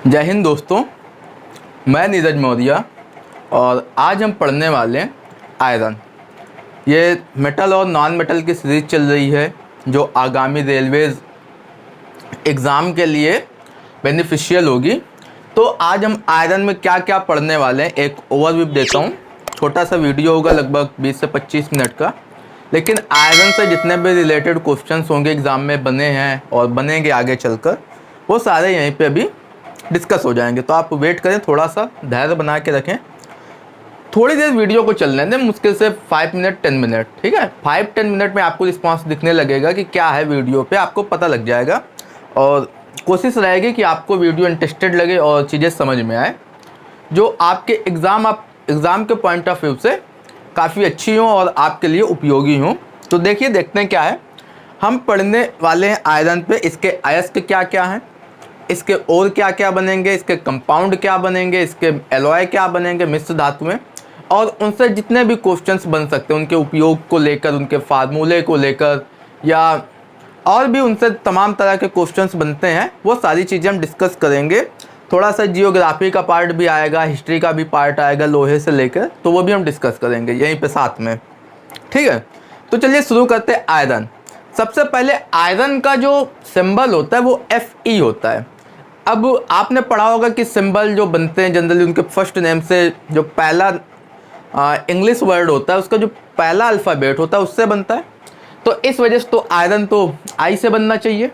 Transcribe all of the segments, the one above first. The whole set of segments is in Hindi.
जय हिंद दोस्तों, मैं नीरज मौर्य और आज हम पढ़ने वाले हैं आयरन। ये मेटल और नॉन मेटल की सीरीज़ चल रही है जो आगामी रेलवेज़ एग्ज़ाम के लिए बेनिफिशियल होगी। तो आज हम आयरन में क्या क्या पढ़ने वाले हैं एक ओवरव्यू देता हूँ। छोटा सा वीडियो होगा, लगभग 20 से 25 मिनट का, लेकिन आयरन से जितने भी रिलेटेड क्वेश्चंस होंगे एग्ज़ाम में बने हैं और बनेंगे आगे चलकर, वो सारे यहीं पे अभी डिस्कस हो जाएंगे। तो आप वेट करें, थोड़ा सा धैर्य बना के रखें, थोड़ी देर वीडियो को चलने दें, मुश्किल से 5 मिनट 10 मिनट, ठीक है। 5-10 मिनट में आपको रिस्पांस दिखने लगेगा कि क्या है वीडियो पे, आपको पता लग जाएगा। और कोशिश रहेगी कि आपको वीडियो इंटरेस्टेड लगे और चीज़ें समझ में आए जो आपके एग्ज़ाम के पॉइंट ऑफ व्यू से काफ़ी अच्छी हों और आपके लिए उपयोगी हों। तो देखिए, देखते हैं क्या है। हम पढ़ने वाले हैं आयरन पे, इसके अयस्क क्या क्या हैं, इसके और क्या क्या बनेंगे, इसके कंपाउंड क्या बनेंगे, इसके एलॉय क्या बनेंगे मिश्र धातुएं, और उनसे जितने भी क्वेश्चंस बन सकते हैं उनके उपयोग को लेकर, उनके फार्मूले को लेकर, या और भी उनसे तमाम तरह के क्वेश्चंस बनते हैं, वो सारी चीज़ें हम डिस्कस करेंगे। थोड़ा सा जियोग्राफी का पार्ट भी आएगा, हिस्ट्री का भी पार्ट आएगा लोहे से लेकर, तो वो भी हम डिस्कस करेंगे यहीं पे साथ में, ठीक है। तो चलिए शुरू करते हैं आयरन। सबसे पहले आयरन का जो सिंबल होता है वो Fe होता है। अब आपने पढ़ा होगा कि सिंबल जो बनते हैं जनरली उनके फर्स्ट नेम से, जो पहला इंग्लिश वर्ड होता है उसका जो पहला अल्फ़ाबेट होता है उससे बनता है। तो इस वजह से तो आयरन तो आई से बनना चाहिए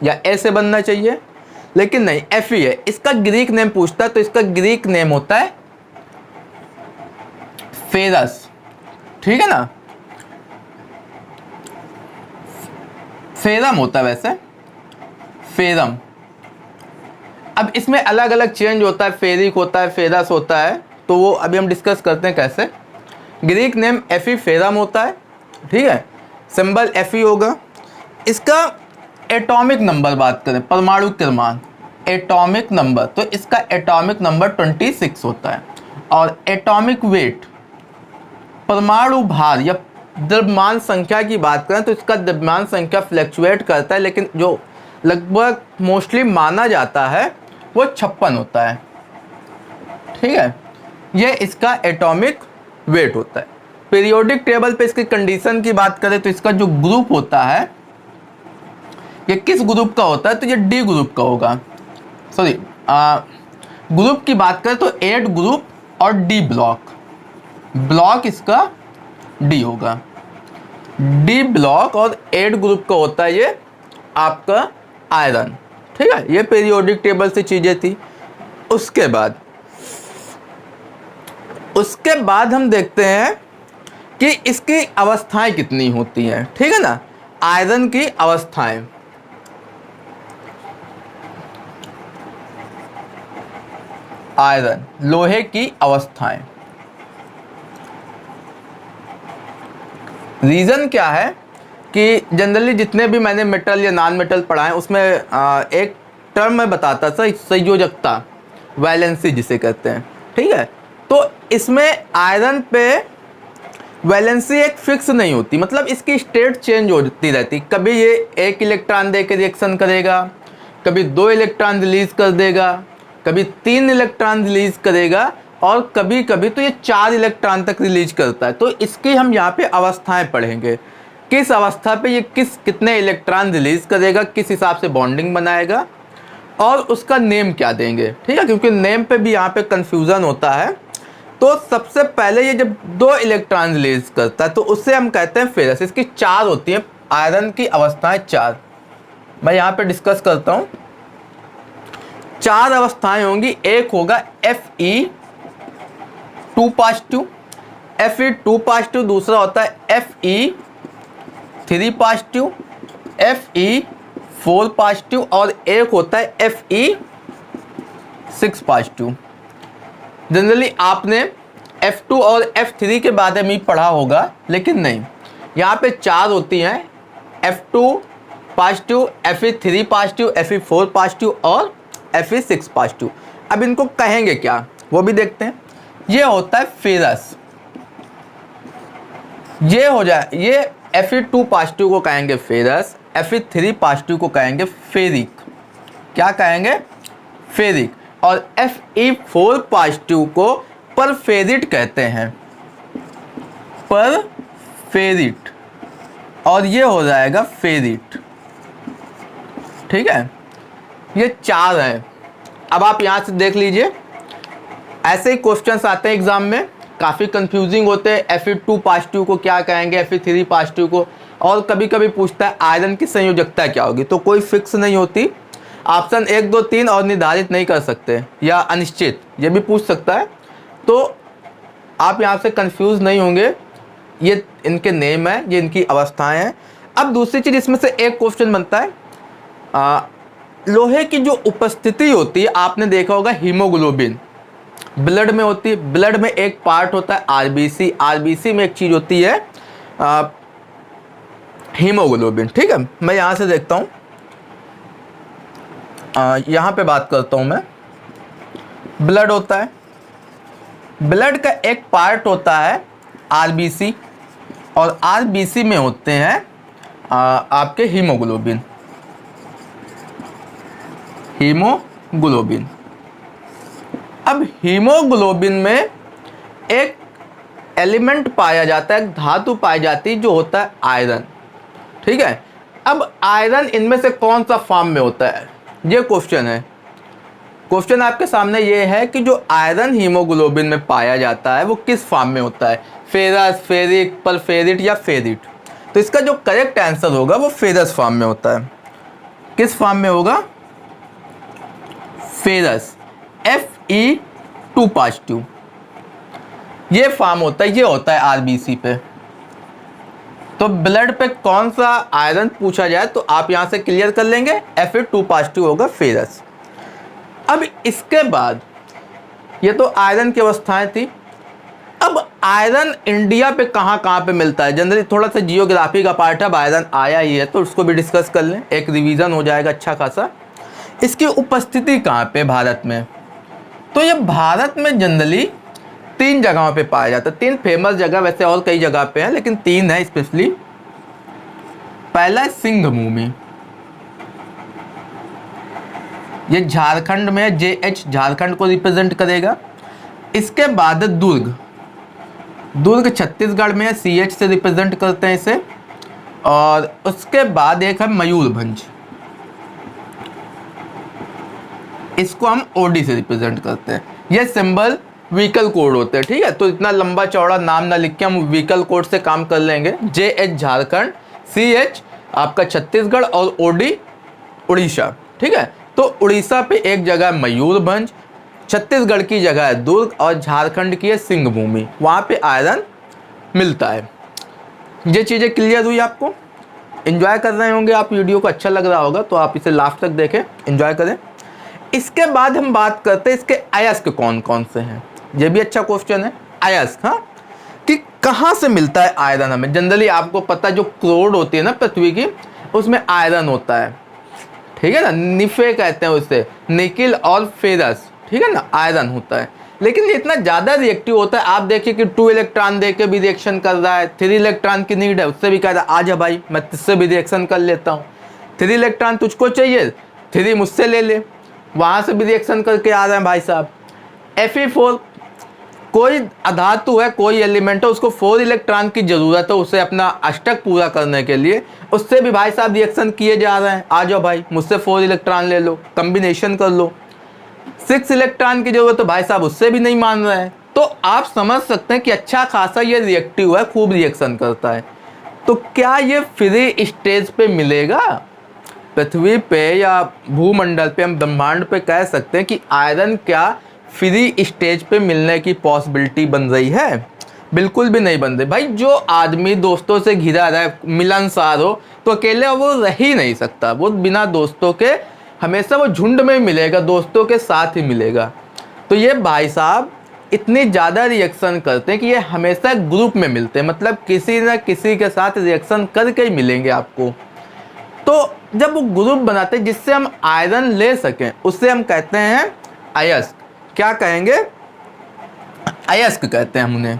या ए से बनना चाहिए, लेकिन नहीं, Fe है। इसका ग्रीक नेम पूछता है तो इसका ग्रीक नेम होता है फेरस, ठीक है ना। फेरम होता है वैसे, फेरम। अब इसमें अलग अलग चेंज होता है, फेरिक होता है, फेरस होता है, तो वो अभी हम डिस्कस करते हैं कैसे। ग्रीक नेम Fe फेरम होता है, ठीक है। सिंबल Fe होगा। इसका एटॉमिक नंबर बात करें, परमाणु क्रमांक, एटॉमिक नंबर, तो इसका एटॉमिक नंबर 26 होता है। और एटॉमिक वेट, परमाणु भार या द्रव्यमान संख्या की बात करें तो इसका द्रव्यमान संख्या फ्लैक्चुएट करता है, लेकिन जो लगभग मोस्टली माना जाता है वो 56 होता है, ठीक है। ये इसका एटॉमिक वेट होता है। पीरियोडिक टेबल पे इसकी कंडीशन की बात करें तो इसका जो ग्रुप होता है ये किस ग्रुप का होता है, तो ये डी ग्रुप का होगा। सॉरी, ग्रुप की बात करें तो 8 ग्रुप और डी ब्लॉक इसका डी होगा। डी ब्लॉक और 8 ग्रुप का होता है ये आपका आयरन, ठीक है। ये पीरियोडिक टेबल से चीज़ें थी। उसके बाद हम देखते हैं कि इसकी अवस्थाएं कितनी होती हैं, ठीक है ना। आयरन की अवस्थाएं, आयरन लोहे की अवस्थाएं। रीज़न क्या है कि जनरली जितने भी मैंने मेटल या नॉन मेटल पढ़ा है उसमें एक टर्म मैं बताता था, संयोजकता, वैलेंसी जिसे कहते हैं, ठीक है। तो इसमें आयरन पे वैलेंसी एक फिक्स नहीं होती, मतलब इसकी स्टेट चेंज होती रहती। कभी ये 1 इलेक्ट्रॉन दे के रिएक्शन करेगा, कभी 2 इलेक्ट्रॉन रिलीज कर देगा, कभी 3 इलेक्ट्रॉन रिलीज करेगा, और कभी कभी तो ये 4 इलेक्ट्रॉन तक रिलीज करता है। तो इसकी हम यहाँ पे अवस्थाएं पढ़ेंगे, किस अवस्था पे ये कितने इलेक्ट्रॉन रिलीज करेगा, किस हिसाब से बॉन्डिंग बनाएगा, और उसका नेम क्या देंगे, ठीक है, क्योंकि नेम पे भी यहाँ पे कंफ्यूजन होता है। तो सबसे पहले ये जब 2 इलेक्ट्रॉन रिलीज करता है तो उससे हम कहते हैं फेरस। इसकी 4 होती हैं आयरन की अवस्थाएं, 4 मैं यहाँ पे डिस्कस करता हूँ। 4 अवस्थाएं होंगी। एक होगा Fe2 पॉजिटिव, Fe2 पॉजिटिव, दूसरा होता है Fe3 पॉजिटिव, Fe4 पॉजिटिव, और एक होता है Fe6 पॉजिटिव। जनरली आपने F2 और F3 के बारे में पढ़ा होगा, लेकिन नहीं, यहाँ पे 4 होती हैं, F2 positive, Fe3 positive, Fe4 positive और Fe6 पॉजिटिव। अब इनको कहेंगे क्या वो भी देखते हैं। ये होता है फेरस, ये हो जाए, ये Fe2 पॉजिटिव को कहेंगे फेरस, Fe3 पॉजिटिव को कहेंगे फेरिक। क्या कहेंगे? फेरिक। और Fe4 पॉजिटिव को परफेरिट कहते हैं, परफेरिट, और ये हो जाएगा फेरिट। ठीक है, ये 4 है। अब आप यहाँ से देख लीजिए, ऐसे ही क्वेश्चंस आते हैं एग्जाम में, काफ़ी कंफ्यूजिंग होते हैं। Fe2 पॉजिटिव को क्या कहेंगे, Fe3 पॉजिटिव को, और कभी कभी पूछता है आयरन की संयोजकता क्या होगी, तो कोई फिक्स नहीं होती। ऑप्शन 1, 2, 3 और निर्धारित नहीं कर सकते, या अनिश्चित, ये भी पूछ सकता है। तो आप यहाँ से कंफ्यूज नहीं होंगे, ये इनके नेम है, ये इनकी अवस्थाएं हैं। अब दूसरी चीज़, इसमें से एक क्वेश्चन बनता है, लोहे की जो उपस्थिति होती है, आपने देखा होगा हीमोग्लोबिन ब्लड में होती है। ब्लड में एक पार्ट होता है आरबीसी, आरबीसी में एक चीज़ होती है हीमोग्लोबिन। ठीक है, मैं यहाँ से देखता हूँ, यहाँ पे बात करता हूँ मैं। ब्लड होता है, ब्लड का एक पार्ट होता है आरबीसी, और आरबीसी में होते हैं आपके हीमोग्लोबिन, हीमोग्लोबिन। अब हीमोग्लोबिन में एक एलिमेंट पाया जाता है, धातु पाई जाती है, जो होता है आयरन। ठीक है, अब आयरन इनमें से कौन सा फॉर्म में होता है, ये क्वेश्चन है। क्वेश्चन आपके सामने ये है कि जो आयरन हीमोग्लोबिन में पाया जाता है वो किस फॉर्म में होता है, फेरस, फेरिक, परफेरिट या फेरिट। तो इसका जो करेक्ट आंसर होगा वो फेरस फॉर्म में होता है। किस फॉर्म में होगा, फेरस, Fe2 पॉजिटिव, ये फॉर्म होता है, ये होता है आरबीसी पे। तो ब्लड पे कौन सा आयरन पूछा जाए तो आप यहां से क्लियर कर लेंगे, Fe2 पॉजिटिव होगा, फेरस। अब इसके बाद ये तो आयरन की अवस्थाएं थी। अब आयरन इंडिया पे कहाँ कहाँ पे मिलता है, जनरली थोड़ा सा जियोग्राफी का पार्ट है, अब आयरन आया ही है तो उसको भी डिस्कस कर लें, एक रिवीजन हो जाएगा अच्छा खासा। इसकी उपस्थिति कहाँ पे भारत में, तो ये भारत में जनरली 3 जगहों पे पाया जाता है। 3 फेमस जगह, वैसे और कई जगह पे है लेकिन 3 है स्पेशली। पहला है सिंहभूमि, ये झारखंड में, JH झारखंड को रिप्रेजेंट करेगा। इसके बाद दुर्ग, दुर्ग छत्तीसगढ़ में है, CH से रिप्रेजेंट करते हैं इसे। और उसके बाद एक है मयूरभंज, इसको हम OD से रिप्रेजेंट करते हैं। ये सिंबल व्हीकल कोड होते हैं। ठीक है, तो इतना लंबा चौड़ा नाम ना लिख के हम व्हीकल कोड से काम कर लेंगे। JH झारखंड, CH आपका छत्तीसगढ़ और OD उड़ीसा। ठीक है, तो उड़ीसा पे एक जगह है मयूरभंज, छत्तीसगढ़ की जगह है दुर्ग, और झारखंड की है सिंहभूमि, वहाँ पे आयरन मिलता है। ये चीज़ें क्लियर हुई आपको, एंजॉय कर रहे होंगे आप, वीडियो को अच्छा लग रहा होगा तो आप इसे लास्ट तक देखें, एंजॉय करें। इसके बाद हम बात करते हैं इसके अयस्क कौन कौन से हैं, ये भी अच्छा क्वेश्चन है। अयस्क, हाँ, कि कहाँ से मिलता है आयरन हमें। जनरली आपको पता है जो क्रोड होती है ना पृथ्वी की, उसमें आयरन होता है। ठीक है ना, निफे कहते हैं उससे, निकिल और फेरस। ठीक है ना, आयरन होता है, लेकिन ये इतना ज़्यादा रिएक्टिव होता है। आप देखिए कि 2 इलेक्ट्रॉन दे के भी रिएक्शन कर रहा है, 3 इलेक्ट्रॉन की नीड है, उससे भी कह रहा है आजा भाई मैं तुझसे भी रिएक्शन कर लेता हूँ। 3 इलेक्ट्रॉन तुझको चाहिए, 3 मुझसे ले ले, वहाँ से भी रिएक्शन करके आ रहे हैं भाई साहब। Fe4 कोई अधातु है, कोई एलिमेंट है, उसको 4 इलेक्ट्रॉन की ज़रूरत है उसे अपना अष्टक पूरा करने के लिए, उससे भी भाई साहब रिएक्शन किए जा रहे हैं। आ जाओ भाई मुझसे 4 इलेक्ट्रॉन ले लो, कम्बिनेशन कर लो। 6 इलेक्ट्रॉन की जरूरत है, भाई साहब उससे भी नहीं मान रहे हैं। तो आप समझ सकते हैं कि अच्छा खासा ये रिएक्टिव है, खूब रिएक्शन करता है। तो क्या ये फ्री स्टेज पे मिलेगा पृथ्वी पे या भूमंडल पे, हम ब्रह्मांड पे कह सकते हैं कि आयरन क्या फ्री स्टेज पे मिलने की पॉसिबिलिटी बन रही है? बिल्कुल भी नहीं बन रही भाई। जो आदमी दोस्तों से घिरा रहा है, मिलनसार हो, तो अकेले वो रह ही नहीं सकता, वो बिना दोस्तों के हमेशा वो झुंड में मिलेगा, दोस्तों के साथ ही मिलेगा। तो ये भाई साहब इतनी ज़्यादा रिएक्शन करते हैं कि ये हमेशा ग्रुप में मिलते हैं, मतलब किसी न किसी के साथ रिएक्शन करके ही मिलेंगे आपको। तो जब वो ग्रुप बनाते हैं जिससे हम आयरन ले सकें, उससे हम कहते हैं अयस्क। क्या कहेंगे? अयस्क कहते हैं हम उन्हें।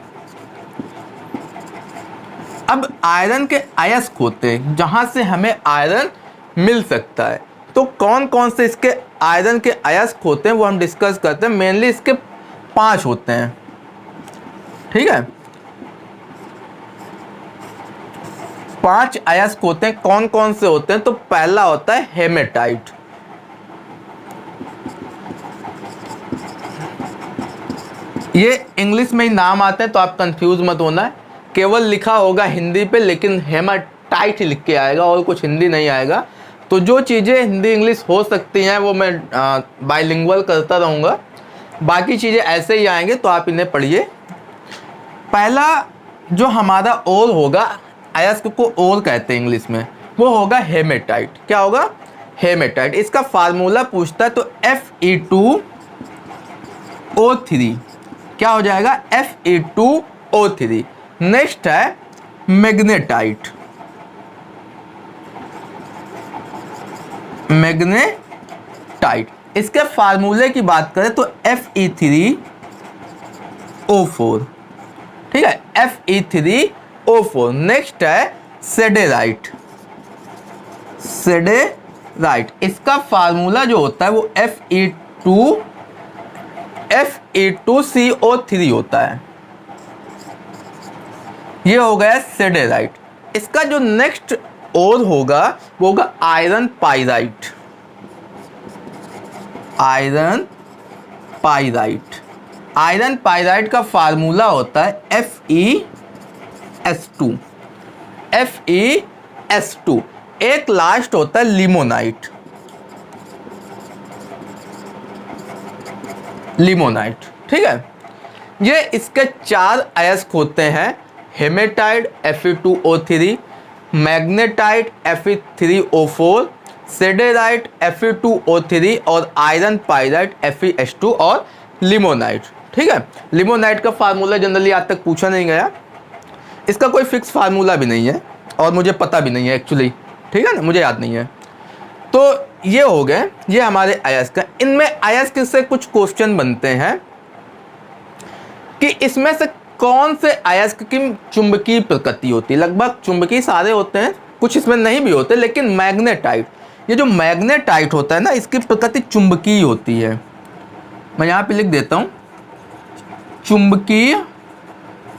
अब आयरन के अयस्क होते हैं जहां से हमें आयरन मिल सकता है। तो कौन कौन से इसके आयरन के अयस्क होते हैं वो हम डिस्कस करते हैं। मेनली इसके 5 होते हैं, ठीक है। 5 अयस्क होते हैं। कौन कौन से होते हैं? तो पहला होता है हेमेटाइट। ये इंग्लिश में ही नाम आते हैं तो आप कंफ्यूज मत होना है, केवल लिखा होगा हिंदी पे लेकिन हेमाटाइट लिख के आएगा और कुछ हिंदी नहीं आएगा। तो जो चीज़ें हिंदी इंग्लिश हो सकती हैं वो मैं बाइलिंगुअल करता रहूँगा, बाकी चीज़ें ऐसे ही आएंगे तो आप इन्हें पढ़िए। पहला जो हमारा ओर होगा, अयस्क को ओर कहते हैं इंग्लिश में, वो होगा हेमेटाइट। क्या होगा? हेमेटाइट। इसका फार्मूला पूछता है तो Fe2O3 क्या हो जाएगा? Fe2O3। नेक्स्ट है मैग्नेटाइट। मैग्नेटाइट, इसके फार्मूले की बात करें तो Fe3O4, ठीक है, Fe3O4। नेक्स्ट है सेडेराइट। सेडेराइट, इसका फार्मूला जो होता है वो Fe2CO3 होता है। ये हो गया सेडेराइट। इसका जो नेक्स्ट और होगा वो होगा iron pyrite. Iron pyrite. Iron pyrite का फार्मूला होता है FeS2। FeS2। एक लास्ट होता है लिमोनाइट। लिमोनाइट, ठीक है। ये इसके 4 अयस्क होते हैं, haematite Fe2O3, magnetite Fe3O4, सेडेराइट Fe2O3 और आयरन पाइराइट FeS2 और लिमोनाइट, ठीक है। लिमोनाइट का फार्मूला जनरली आज तक पूछा नहीं गया, इसका कोई फिक्स फार्मूला भी नहीं है और मुझे पता भी नहीं है एक्चुअली, ठीक है ना, मुझे याद नहीं है। तो ये हो गए, ये हमारे अयस्क। इनमें अयस्क से कुछ क्वेश्चन बनते हैं कि इसमें से कौन से अयस्क की चुंबकीय प्रकृति होती है। लगभग चुंबकीय सारे होते हैं, कुछ इसमें नहीं भी होते, लेकिन मैग्नेटाइट, ये जो मैग्नेटाइट होता है ना, इसकी प्रकृति चुंबकीय होती है। मैं यहाँ पे लिख देता हूँ चुंबकीय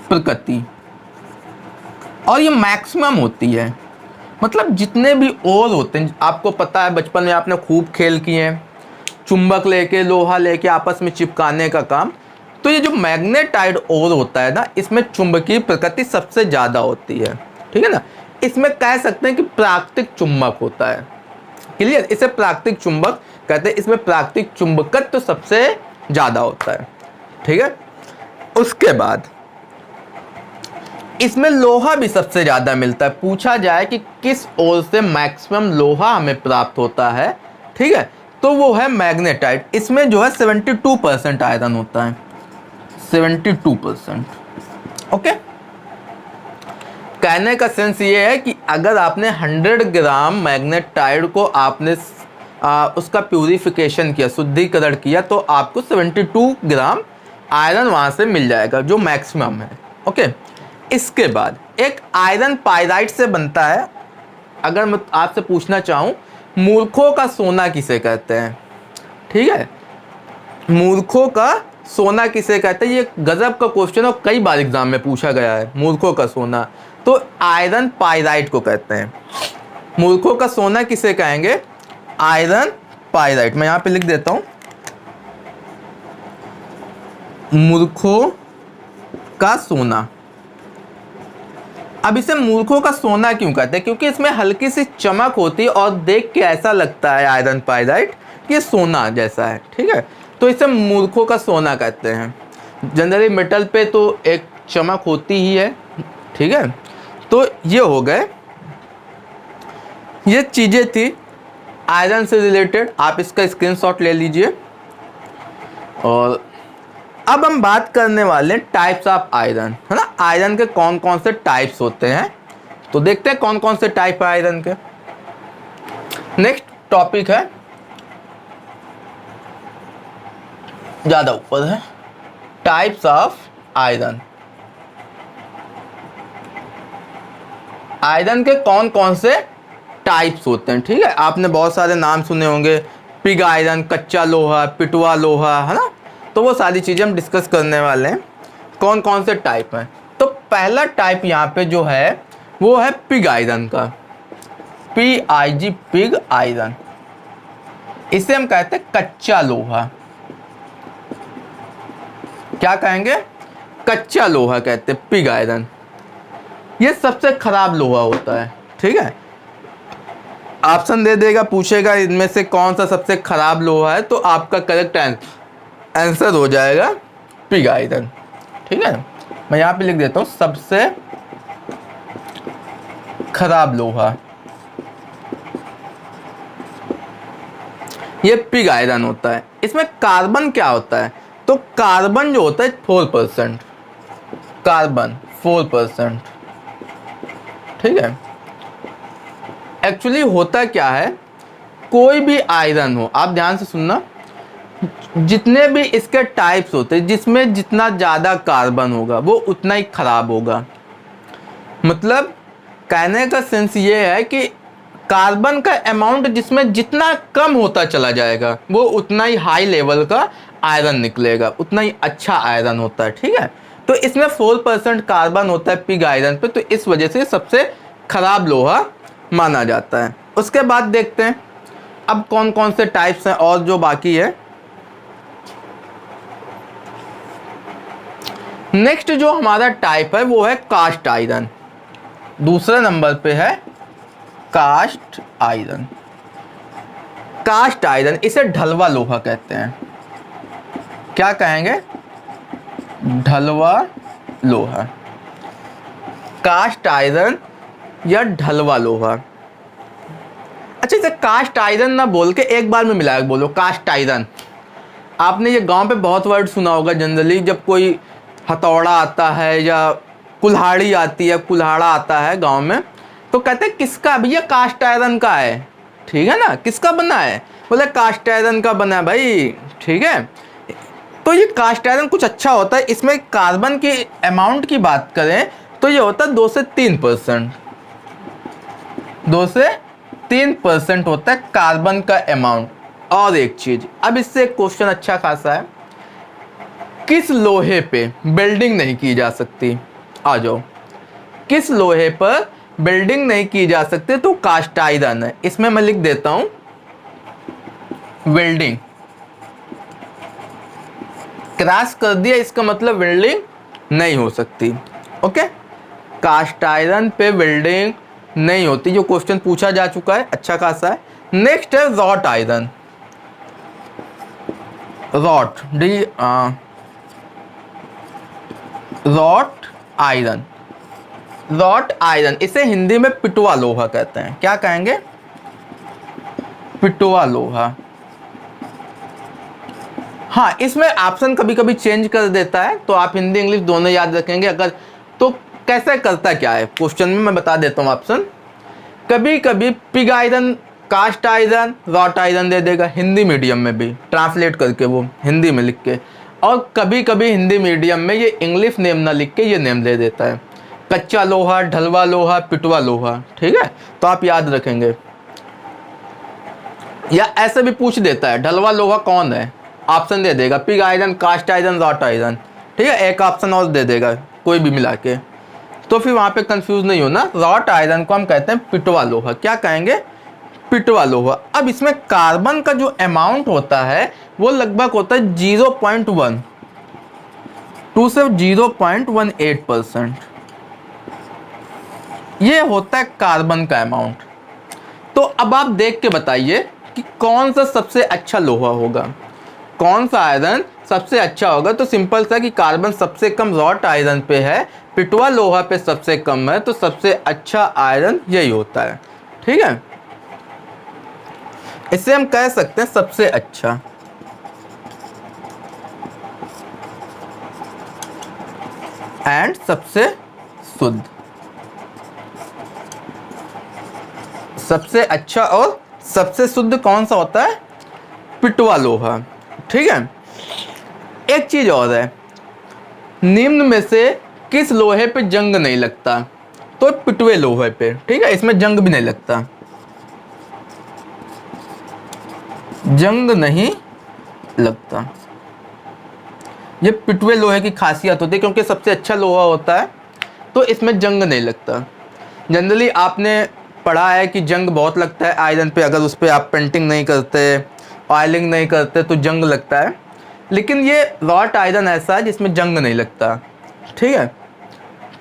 प्रकृति, और ये मैक्सिमम होती है। मतलब जितने भी और होते हैं, आपको पता है बचपन में आपने खूब खेल किए हैं, चुंबक लेके लोहा लेके आपस में चिपकाने का काम। तो ये जो मैग्नेटाइट ओर होता है ना, इसमें चुंबकीय प्रकृति सबसे ज़्यादा होती है, ठीक है ना। इसमें कह सकते हैं कि प्राकृतिक चुंबक होता है। क्लियर? इसे प्राकृतिक चुंबक कहते हैं। इसमें प्राकृतिक चुंबकत्व तो सबसे ज़्यादा होता है, ठीक है। उसके बाद इसमें लोहा भी सबसे ज़्यादा मिलता है। पूछा जाए कि किस ओर से मैक्सिमम लोहा हमें प्राप्त होता है, ठीक है, तो वो है मैग्नेटाइट। इसमें जो है 72% आयरन होता है, 72%। ओके, कहने का सेंस ये है कि अगर आपने 100 ग्राम मैग्नेटाइट को आपने उसका प्यूरिफिकेशन किया, शुद्धिकरण किया, तो आपको 72 ग्राम आयरन वहाँ से मिल जाएगा, जो मैक्सिमम है। ओके, इसके बाद एक आयरन पाइराइट से बनता है। अगर मैं आपसे पूछना चाहूँ, मूर्खों का सोना किसे कहते हैं, ठीक है, मूर्खों का सोना किसे कहते हैं? ये गजब का क्वेश्चन और कई बार एग्जाम में पूछा गया है। मूर्खों का सोना तो आयरन पाइराइट को कहते हैं। मूर्खों का सोना किसे कहेंगे? Iron pyrite. मैं यहाँ पे लिख देता हूँ मूर्खों का सोना। अब इसे मूर्खों का सोना क्यों कहते हैं? क्योंकि इसमें हल्की सी चमक होती है और देख के ऐसा लगता है आयरन पाइराइट कि ये सोना जैसा है, ठीक है, तो इसे मूर्खों का सोना कहते हैं। जनरली मेटल पे तो एक चमक होती ही है, ठीक है। तो ये हो गए, ये चीज़ें थी आयरन से रिलेटेड। आप इसका स्क्रीनशॉट ले लीजिए। और अब हम बात करने वाले हैं टाइप्स ऑफ आयरन, है ना। आयरन के कौन कौन से टाइप्स होते हैं, तो देखते हैं कौन कौन से टाइप है आयरन के। नेक्स्ट टॉपिक है, ज़्यादा ऊपर है, टाइप्स ऑफ आयरन। आयरन के कौन कौन से टाइप्स होते हैं, ठीक है। आपने बहुत सारे नाम सुने होंगे, पिग आयरन, कच्चा लोहा, पिटवा लोहा, है ना। तो वो सारी चीज़ें हम डिस्कस करने वाले हैं, कौन कौन से टाइप हैं। तो पहला टाइप यहाँ पे जो है वो है पिग आयरन का, PIG, पिग आयरन। इसे हम कहते हैं कच्चा लोहा। क्या कहेंगे? कच्चा लोहा कहते हैं पिग आयरन। ये सबसे खराब लोहा होता है, ठीक है। ऑप्शन दे देगा, पूछेगा इनमें से कौन सा सबसे खराब लोहा है, तो आपका करेक्ट आंसर हो जाएगा पिग आयरन, ठीक है। मैं यहाँ पे लिख देता हूँ सबसे खराब लोहा, ये पिग आयरन होता है। इसमें कार्बन क्या होता है? तो कार्बन जो होता है 4%, कार्बन 4%, ठीक है। एक्चुअली होता क्या है, कोई भी आयरन हो, आप ध्यान से सुनना, जितने भी इसके टाइप्स होते हैं, जिसमें जितना ज़्यादा कार्बन होगा वो उतना ही खराब होगा। मतलब कहने का सेंस ये है कि कार्बन का अमाउंट जिसमें जितना कम होता चला जाएगा वो उतना ही हाई लेवल का आयरन निकलेगा, उतना ही अच्छा आयरन होता है, ठीक है। तो इसमें 4% कार्बन होता है पिग आयरन पे, तो इस वजह से सबसे खराब लोहा माना जाता है। उसके बाद देखते हैं अब कौन कौन से टाइप्स हैं और जो बाकी है। नेक्स्ट जो हमारा टाइप है वो है कास्ट आयरन। दूसरे नंबर पे है कास्ट आयरन। कास्ट आयरन, इसे ढलवा लोहा कहते हैं। क्या कहेंगे? ढलवा लोहा, कास्ट आयरन या ढलवा लोहा। अच्छा, इसे कास्ट आयरन ना बोल के एक बार में मिला के बोलो कास्ट आयरन। आपने ये गांव पे बहुत वर्ड सुना होगा जनरली, जब कोई हथौड़ा आता है या कुल्हाड़ी आती है, कुल्हाड़ा आता है गांव में, तो कहते हैं किसका भैया? कास्ट आयरन का है, ठीक है ना। किसका बना है? बोले कास्ट आयरन का बना है भाई, ठीक है। तो ये कास्ट आयरन कुछ अच्छा होता है। इसमें कार्बन की अमाउंट की बात करें तो ये होता है 2 से 3%, 2 से 3% होता है कार्बन का अमाउंट। और एक चीज, अब इससे एक क्वेश्चन अच्छा खासा है, किस लोहे पे बिल्डिंग नहीं की जा सकती? आ जाओ, किस लोहे पर बिल्डिंग नहीं की जा सकती? तो कास्ट आयरन है। इसमें मैं लिख देता हूं वेल्डिंग, क्रॉस कर दिया, इसका मतलब वेल्डिंग नहीं हो सकती, ओके। कास्ट आयरन पे वेल्डिंग नहीं होती, जो क्वेश्चन पूछा जा चुका है, अच्छा खासा है। नेक्स्ट है wrought iron. Wrought, wrought iron, wrought iron, इसे हिंदी में पिटवा लोहा कहते हैं। क्या कहेंगे? पिटवा लोहा। हाँ, इसमें ऑप्शन कभी कभी चेंज कर देता है, तो आप हिंदी इंग्लिश दोनों याद रखेंगे अगर। तो कैसे करता क्या है क्वेश्चन में मैं बता देता हूँ ऑप्शन। कभी कभी pig iron, cast iron, wrought iron दे देगा हिंदी मीडियम में भी, ट्रांसलेट करके वो हिंदी में लिख के। और कभी कभी हिंदी मीडियम में ये इंग्लिश नेम ना लिख के ये नेम दे देता है, कच्चा लोहा, ढलवा लोहा, पिटवा लोहा, ठीक है। तो आप याद रखेंगे। या ऐसे भी पूछ देता है ढलवा लोहा कौन है, ऑप्शन दे देगा pig iron, cast iron, wrought iron, ठीक है। एक ऑप्शन और दे देगा कोई भी मिला के, तो फिर वहाँ पे कंफ्यूज नहीं होना। रॉट आयरन को हम कहते हैं पिटवा लोहा। क्या कहेंगे? पिटवा लोहा। अब इसमें कार्बन का जो अमाउंट होता है वो लगभग होता है 0.1 टू से 0.18%, ये होता है कार्बन का अमाउंट। तो अब आप देख के बताइए कि कौन सा सबसे अच्छा लोहा होगा, कौन सा आयरन सबसे अच्छा होगा। तो सिंपल सा कि कार्बन सबसे कम रॉट आयरन पे है, पिटवा लोहा पे सबसे कम है, तो सबसे अच्छा आयरन यही होता है, ठीक है। इसे हम कह सकते हैं सबसे अच्छा। एंड सबसे शुद्ध, सबसे अच्छा और सबसे शुद्ध कौन सा होता है? पिटवा लोहा, ठीक है। एक चीज और है, निम्न में से किस लोहे पे जंग नहीं लगता? तो पिटवे लोहे पे, ठीक है, इसमें जंग भी नहीं लगता। जंग नहीं लगता। ये पिटवे लोहे की खासियत होती है, क्योंकि सबसे अच्छा लोहा होता है तो इसमें जंग नहीं लगता। जनरली आपने पढ़ा है कि जंग बहुत लगता है आयरन पे, अगर उस पर आप पेंटिंग नहीं करते, ऑयलिंग नहीं करते तो जंग लगता है। लेकिन ये रॉट आयरन ऐसा है जिसमें जंग नहीं लगता। ठीक है,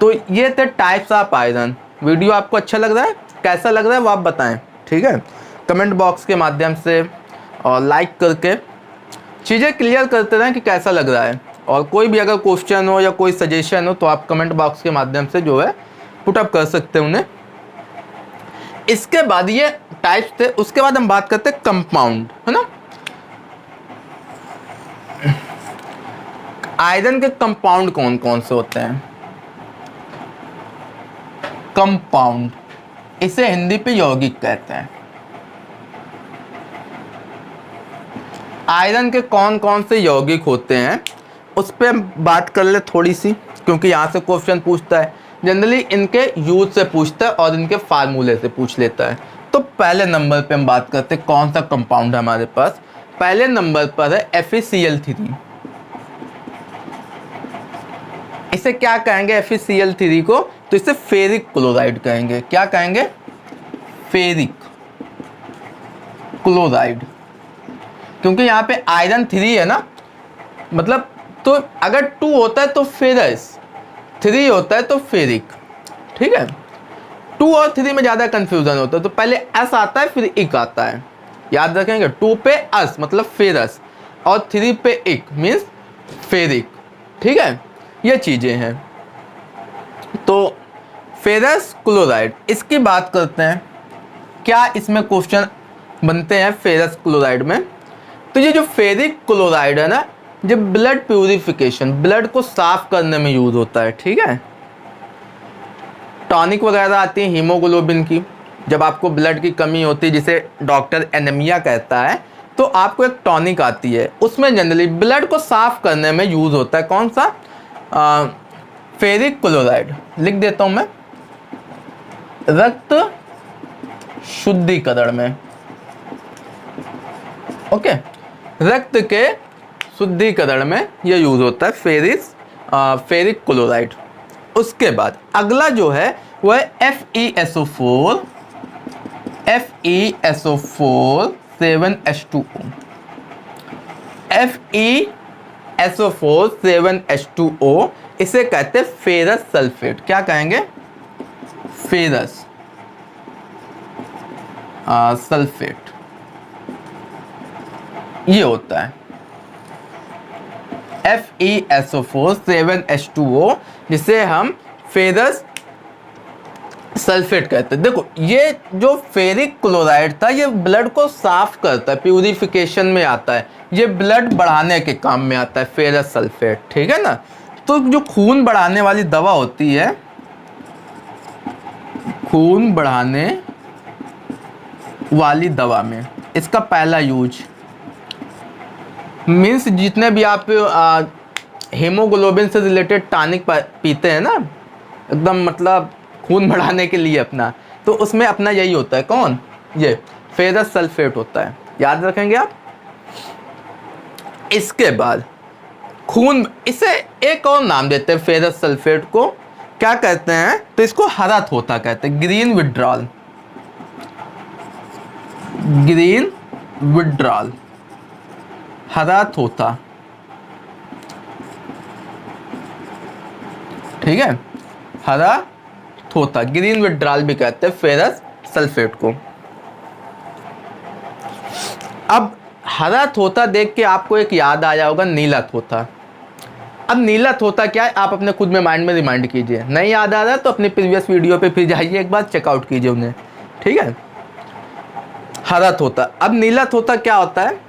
तो ये थे टाइप्स ऑफ आयरन। वीडियो आपको अच्छा लग रहा है, कैसा लग रहा है वो आप बताएं। ठीक है, कमेंट बॉक्स के माध्यम से और लाइक करके चीज़ें क्लियर करते रहें कि कैसा लग रहा है। और कोई भी अगर क्वेश्चन हो या कोई सजेशन हो तो आप कमेंट बॉक्स के माध्यम से जो है पुट अप कर सकते हैं उन्हें। इसके बाद ये टाइप्स थे, उसके बाद हम बात करते हैं कंपाउंड, है ना। आयरन के कंपाउंड कौन कौन से होते हैं? कंपाउंड, इसे हिंदी पे यौगिक कहते हैं। आयरन के कौन कौन से यौगिक होते हैं उस पर बात कर ले थोड़ी सी, क्योंकि यहाँ से क्वेश्चन पूछता है। जनरली इनके यूज से पूछता है और इनके फार्मूले से पूछ लेता है। तो पहले नंबर पे हम बात करते हैं कौन सा कंपाउंड है हमारे पास। पहले नंबर पर है FeCl3। इसे क्या कहेंगे FeCl3 को? तो इसे फेरिक क्लोराइड कहेंगे। क्या कहेंगे? फेरिक क्लोराइड, क्योंकि यहाँ पे आयरन 3 है ना, मतलब तो अगर 2 होता है तो फेरस, 3 होता है तो फेरिक। ठीक है, 2 और 3 में ज़्यादा कंफ्यूजन होता है, तो पहले एस आता है फिर इक आता है। याद रखेंगे, 2 पे एस मतलब फेरस और 3 पे इक मीन्स फेरिक। ठीक है, ये चीज़ें हैं। तो फेरस क्लोराइड, इसकी बात करते हैं। क्या इसमें क्वेश्चन बनते हैं फेरस क्लोराइड में? तो ये जो फेरिक क्लोराइड है ना, जो ब्लड प्यूरिफिकेशन, ब्लड को साफ करने में यूज होता है। ठीक है, टॉनिक वगैरह आती है हीमोग्लोबिन की, जब आपको ब्लड की कमी होती है जिसे डॉक्टर एनीमिया कहता है, तो आपको एक टॉनिक आती है, उसमें जनरली ब्लड को साफ करने में यूज होता है। कौन सा? Ferric chloride. लिख देता हूं मैं, रक्त शुद्धिकरण में। ओके, रक्त के शुद्धिकरण में यह यूज होता है फेरिक क्लोराइड। उसके बाद अगला जो है वह है FeSO4 7H2O। FeSO4 7H2O, इसे कहते हैं फेरस सल्फेट। क्या कहेंगे? फेरस सल्फेट, ये होता है FeSO4 7H2O, जिसे हम फेरस सल्फेट कहते हैं। देखो, ये जो फेरिक क्लोराइड था ये ब्लड को साफ करता है, प्यूरिफिकेशन में आता है, ये ब्लड बढ़ाने के काम में आता है फेरस सल्फेट। ठीक है ना, तो जो खून बढ़ाने वाली दवा होती है, खून बढ़ाने वाली दवा में इसका पहला यूज मीन्स जितने भी आप हीमोग्लोबिन से रिलेटेड टॉनिक पीते हैं ना, एकदम मतलब खून बढ़ाने के लिए अपना, तो उसमें अपना यही होता है। कौन? ये फेरस सल्फेट होता है। याद रखेंगे आप। इसके बाद खून, इसे एक और नाम देते हैं फेरस सल्फेट को, क्या कहते हैं? तो इसको हरा थोथा कहते हैं, ग्रीन विड्रॉल। ग्रीन विड्रॉल, हरा थोथा। ठीक है, हरा थोथा, ग्रीन विड्रॉल भी कहते हैं फेरस सल्फेट को। अब हरा थोथा देख के आपको एक याद आया होगा, नीला थोथा। अब नीला थोथा क्या है, आप अपने खुद में माइंड में रिमाइंड कीजिए। नहीं याद आ रहा है तो अपनी प्रीवियस वीडियो पे फिर जाइए, एक बार चेकआउट कीजिए उन्हें। ठीक है, हरा थोथा। अब नीला थोथा क्या होता है?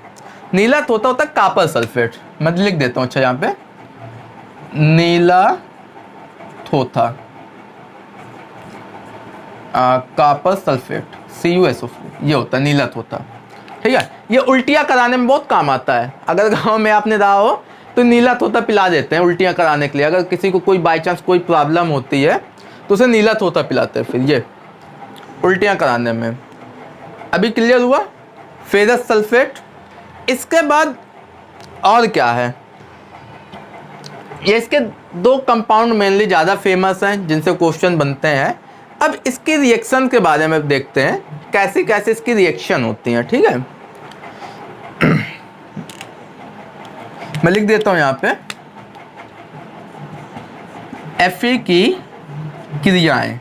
नीला थोथा होता है कॉपर सल्फेट। मैं लिख देता हूँ, अच्छा यहाँ पे नीला थोथा कॉपर सल्फेट CuSO4, ये होता है नीला थोथा। ठीक है, ये उल्टियाँ कराने में बहुत काम आता है। अगर गांव में आपने रहा हो तो नीला थोथा पिला देते हैं उल्टियाँ कराने के लिए। अगर किसी को कोई बाई चांस कोई प्रॉब्लम होती है तो उसे नीला थोथा पिलाते हैं फिर ये उल्टियाँ कराने में। अभी क्लियर हुआ? फेरस सल्फेट इसके बाद और क्या है, ये इसके दो कंपाउंड मेनली ज़्यादा फेमस हैं जिनसे क्वेश्चन बनते हैं। अब इसकी रिएक्शन के बारे में देखते हैं, कैसे कैसे इसकी रिएक्शन होती हैं। ठीक है, मैं लिख देता हूं यहाँ पे Fe की क्रियाएं।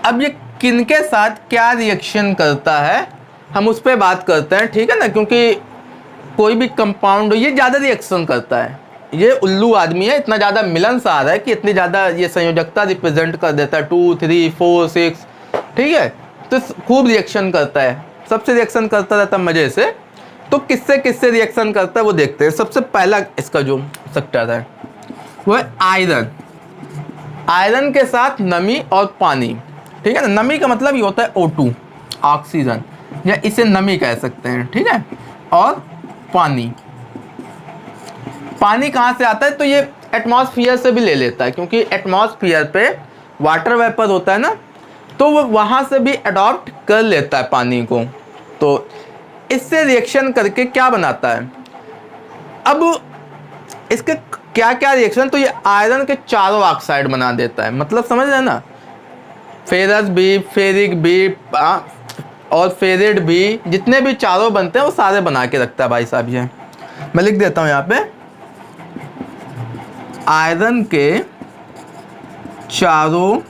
अब ये किनके साथ क्या रिएक्शन करता है हम उस पर बात करते हैं। ठीक है ना, क्योंकि कोई भी कंपाउंड ये ज़्यादा रिएक्शन करता है। ये उल्लू आदमी है, इतना ज़्यादा मिलनसार है कि इतनी ज़्यादा ये संयोजकता रिप्रेजेंट कर देता है, 2 3 4 6। ठीक है, तो खूब रिएक्शन करता है, सबसे रिएक्शन करता रहता है मज़े से। तो किससे किससे रिएक्शन करता है वो देखते हैं। सबसे पहला इसका जो सेक्टर है वो है आयरन। आयरन के साथ नमी और पानी। ठीक है ना, नमी का मतलब ये होता है O2 ऑक्सीजन, या इसे नमी कह सकते हैं। ठीक है, और पानी। पानी कहाँ से आता है, तो ये एटमॉस्फेयर से भी ले लेता है, क्योंकि एटमॉस्फेयर पे वाटर वेपर होता है ना, तो वो वहाँ से भी अडॉप्ट कर लेता है पानी को। तो इससे रिएक्शन करके क्या बनाता है। अब इसके क्या क्या रिएक्शन, तो ये आयरन के चारों ऑक्साइड बना देता है। मतलब समझ रहे हैं ना, फेरस भी, फेरिक भी और फेरिड भी, जितने भी चारों बनते हैं वो सारे बना के रखता है भाई साहब। ये मैं लिख देता हूँ यहाँ पे, आयरन के चारों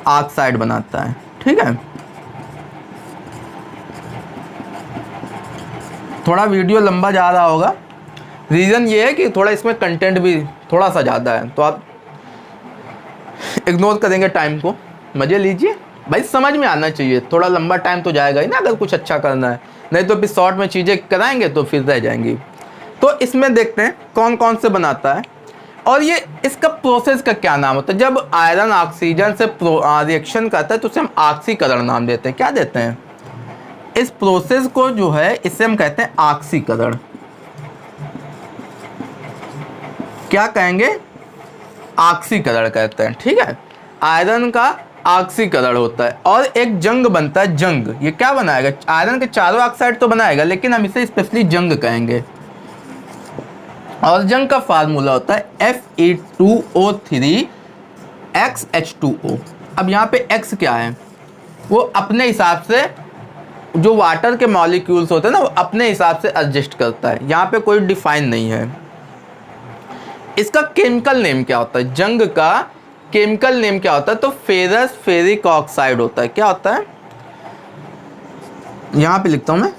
ऑक्साइड बनाता है। ठीक है, थोड़ा वीडियो लंबा जा रहा होगा, रीज़न ये है कि थोड़ा इसमें कंटेंट भी थोड़ा सा ज़्यादा है, तो आप इग्नोर करेंगे टाइम को, मज़े लीजिए भाई, समझ में आना चाहिए। थोड़ा लंबा टाइम तो जाएगा ही ना अगर कुछ अच्छा करना है, नहीं तो फिर शॉर्ट में चीज़ें कराएंगे तो फिर रह जाएंगी। तो इसमें देखते हैं कौन कौन से बनाता है, और ये इसका प्रोसेस का क्या नाम होता है। जब आयरन ऑक्सीजन से रिएक्शन करता है तो उसे हम ऑक्सीकरण नाम देते हैं। क्या देते हैं, इस प्रोसेस को जो है इसे हम कहते हैं ऑक्सीकरण। क्या कहेंगे, ऑक्सीकरण कहते हैं। ठीक है, आयरन का ऑक्सीकरण होता है और एक जंग बनता है। जंग ये क्या बनाएगा, आयरन के चारों ऑक्साइड तो बनाएगा, लेकिन हम इसे स्पेशली जंग कहेंगे। और जंग का फार्मूला होता है Fe2O3XH2O। अब यहाँ पे X क्या है, वो अपने हिसाब से जो वाटर के मॉलिक्यूल्स होते हैं ना, वो अपने हिसाब से एडजस्ट करता है। यहाँ पे कोई डिफाइन नहीं है। इसका केमिकल नेम क्या होता है, जंग का केमिकल नेम क्या होता है, तो फेरस फेरिक ऑक्साइड होता है। क्या होता है, यहाँ पे लिखता हूँ मैं,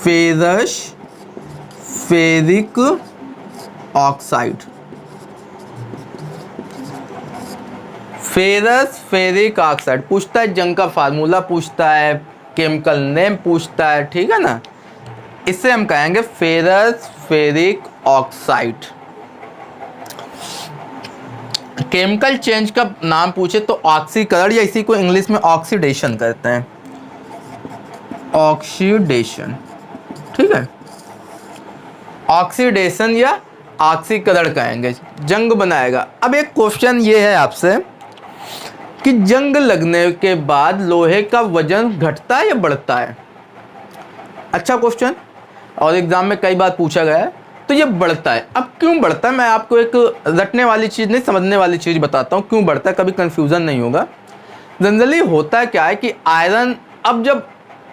ferrous ferric oxide. Ferrous ferric oxide पूछता है, जंग का फार्मूला पूछता है, केमिकल नेम पूछता है। ठीक है ना, इसे हम कहेंगे ferrous ferric oxide. Chemical change का नाम पूछे तो ऑक्सीकरण, या इसी को इंग्लिश में ऑक्सीडेशन कहते हैं, ऑक्सीडेशन। ठीक है, ऑक्सीडेशन या ऑक्सीकरण कहेंगे, जंग बनाएगा। अब एक क्वेश्चन ये है आपसे कि जंग लगने के बाद लोहे का वजन घटता है या बढ़ता है। अच्छा क्वेश्चन, और एग्जाम में कई बार पूछा गया है। तो ये बढ़ता है। अब क्यों बढ़ता है, मैं आपको एक रटने वाली चीज़ नहीं, समझने वाली चीज़ बताता हूँ क्यों बढ़ता है, कभी कंफ्यूजन नहीं होगा। जनरली होता क्या है कि आयरन अब जब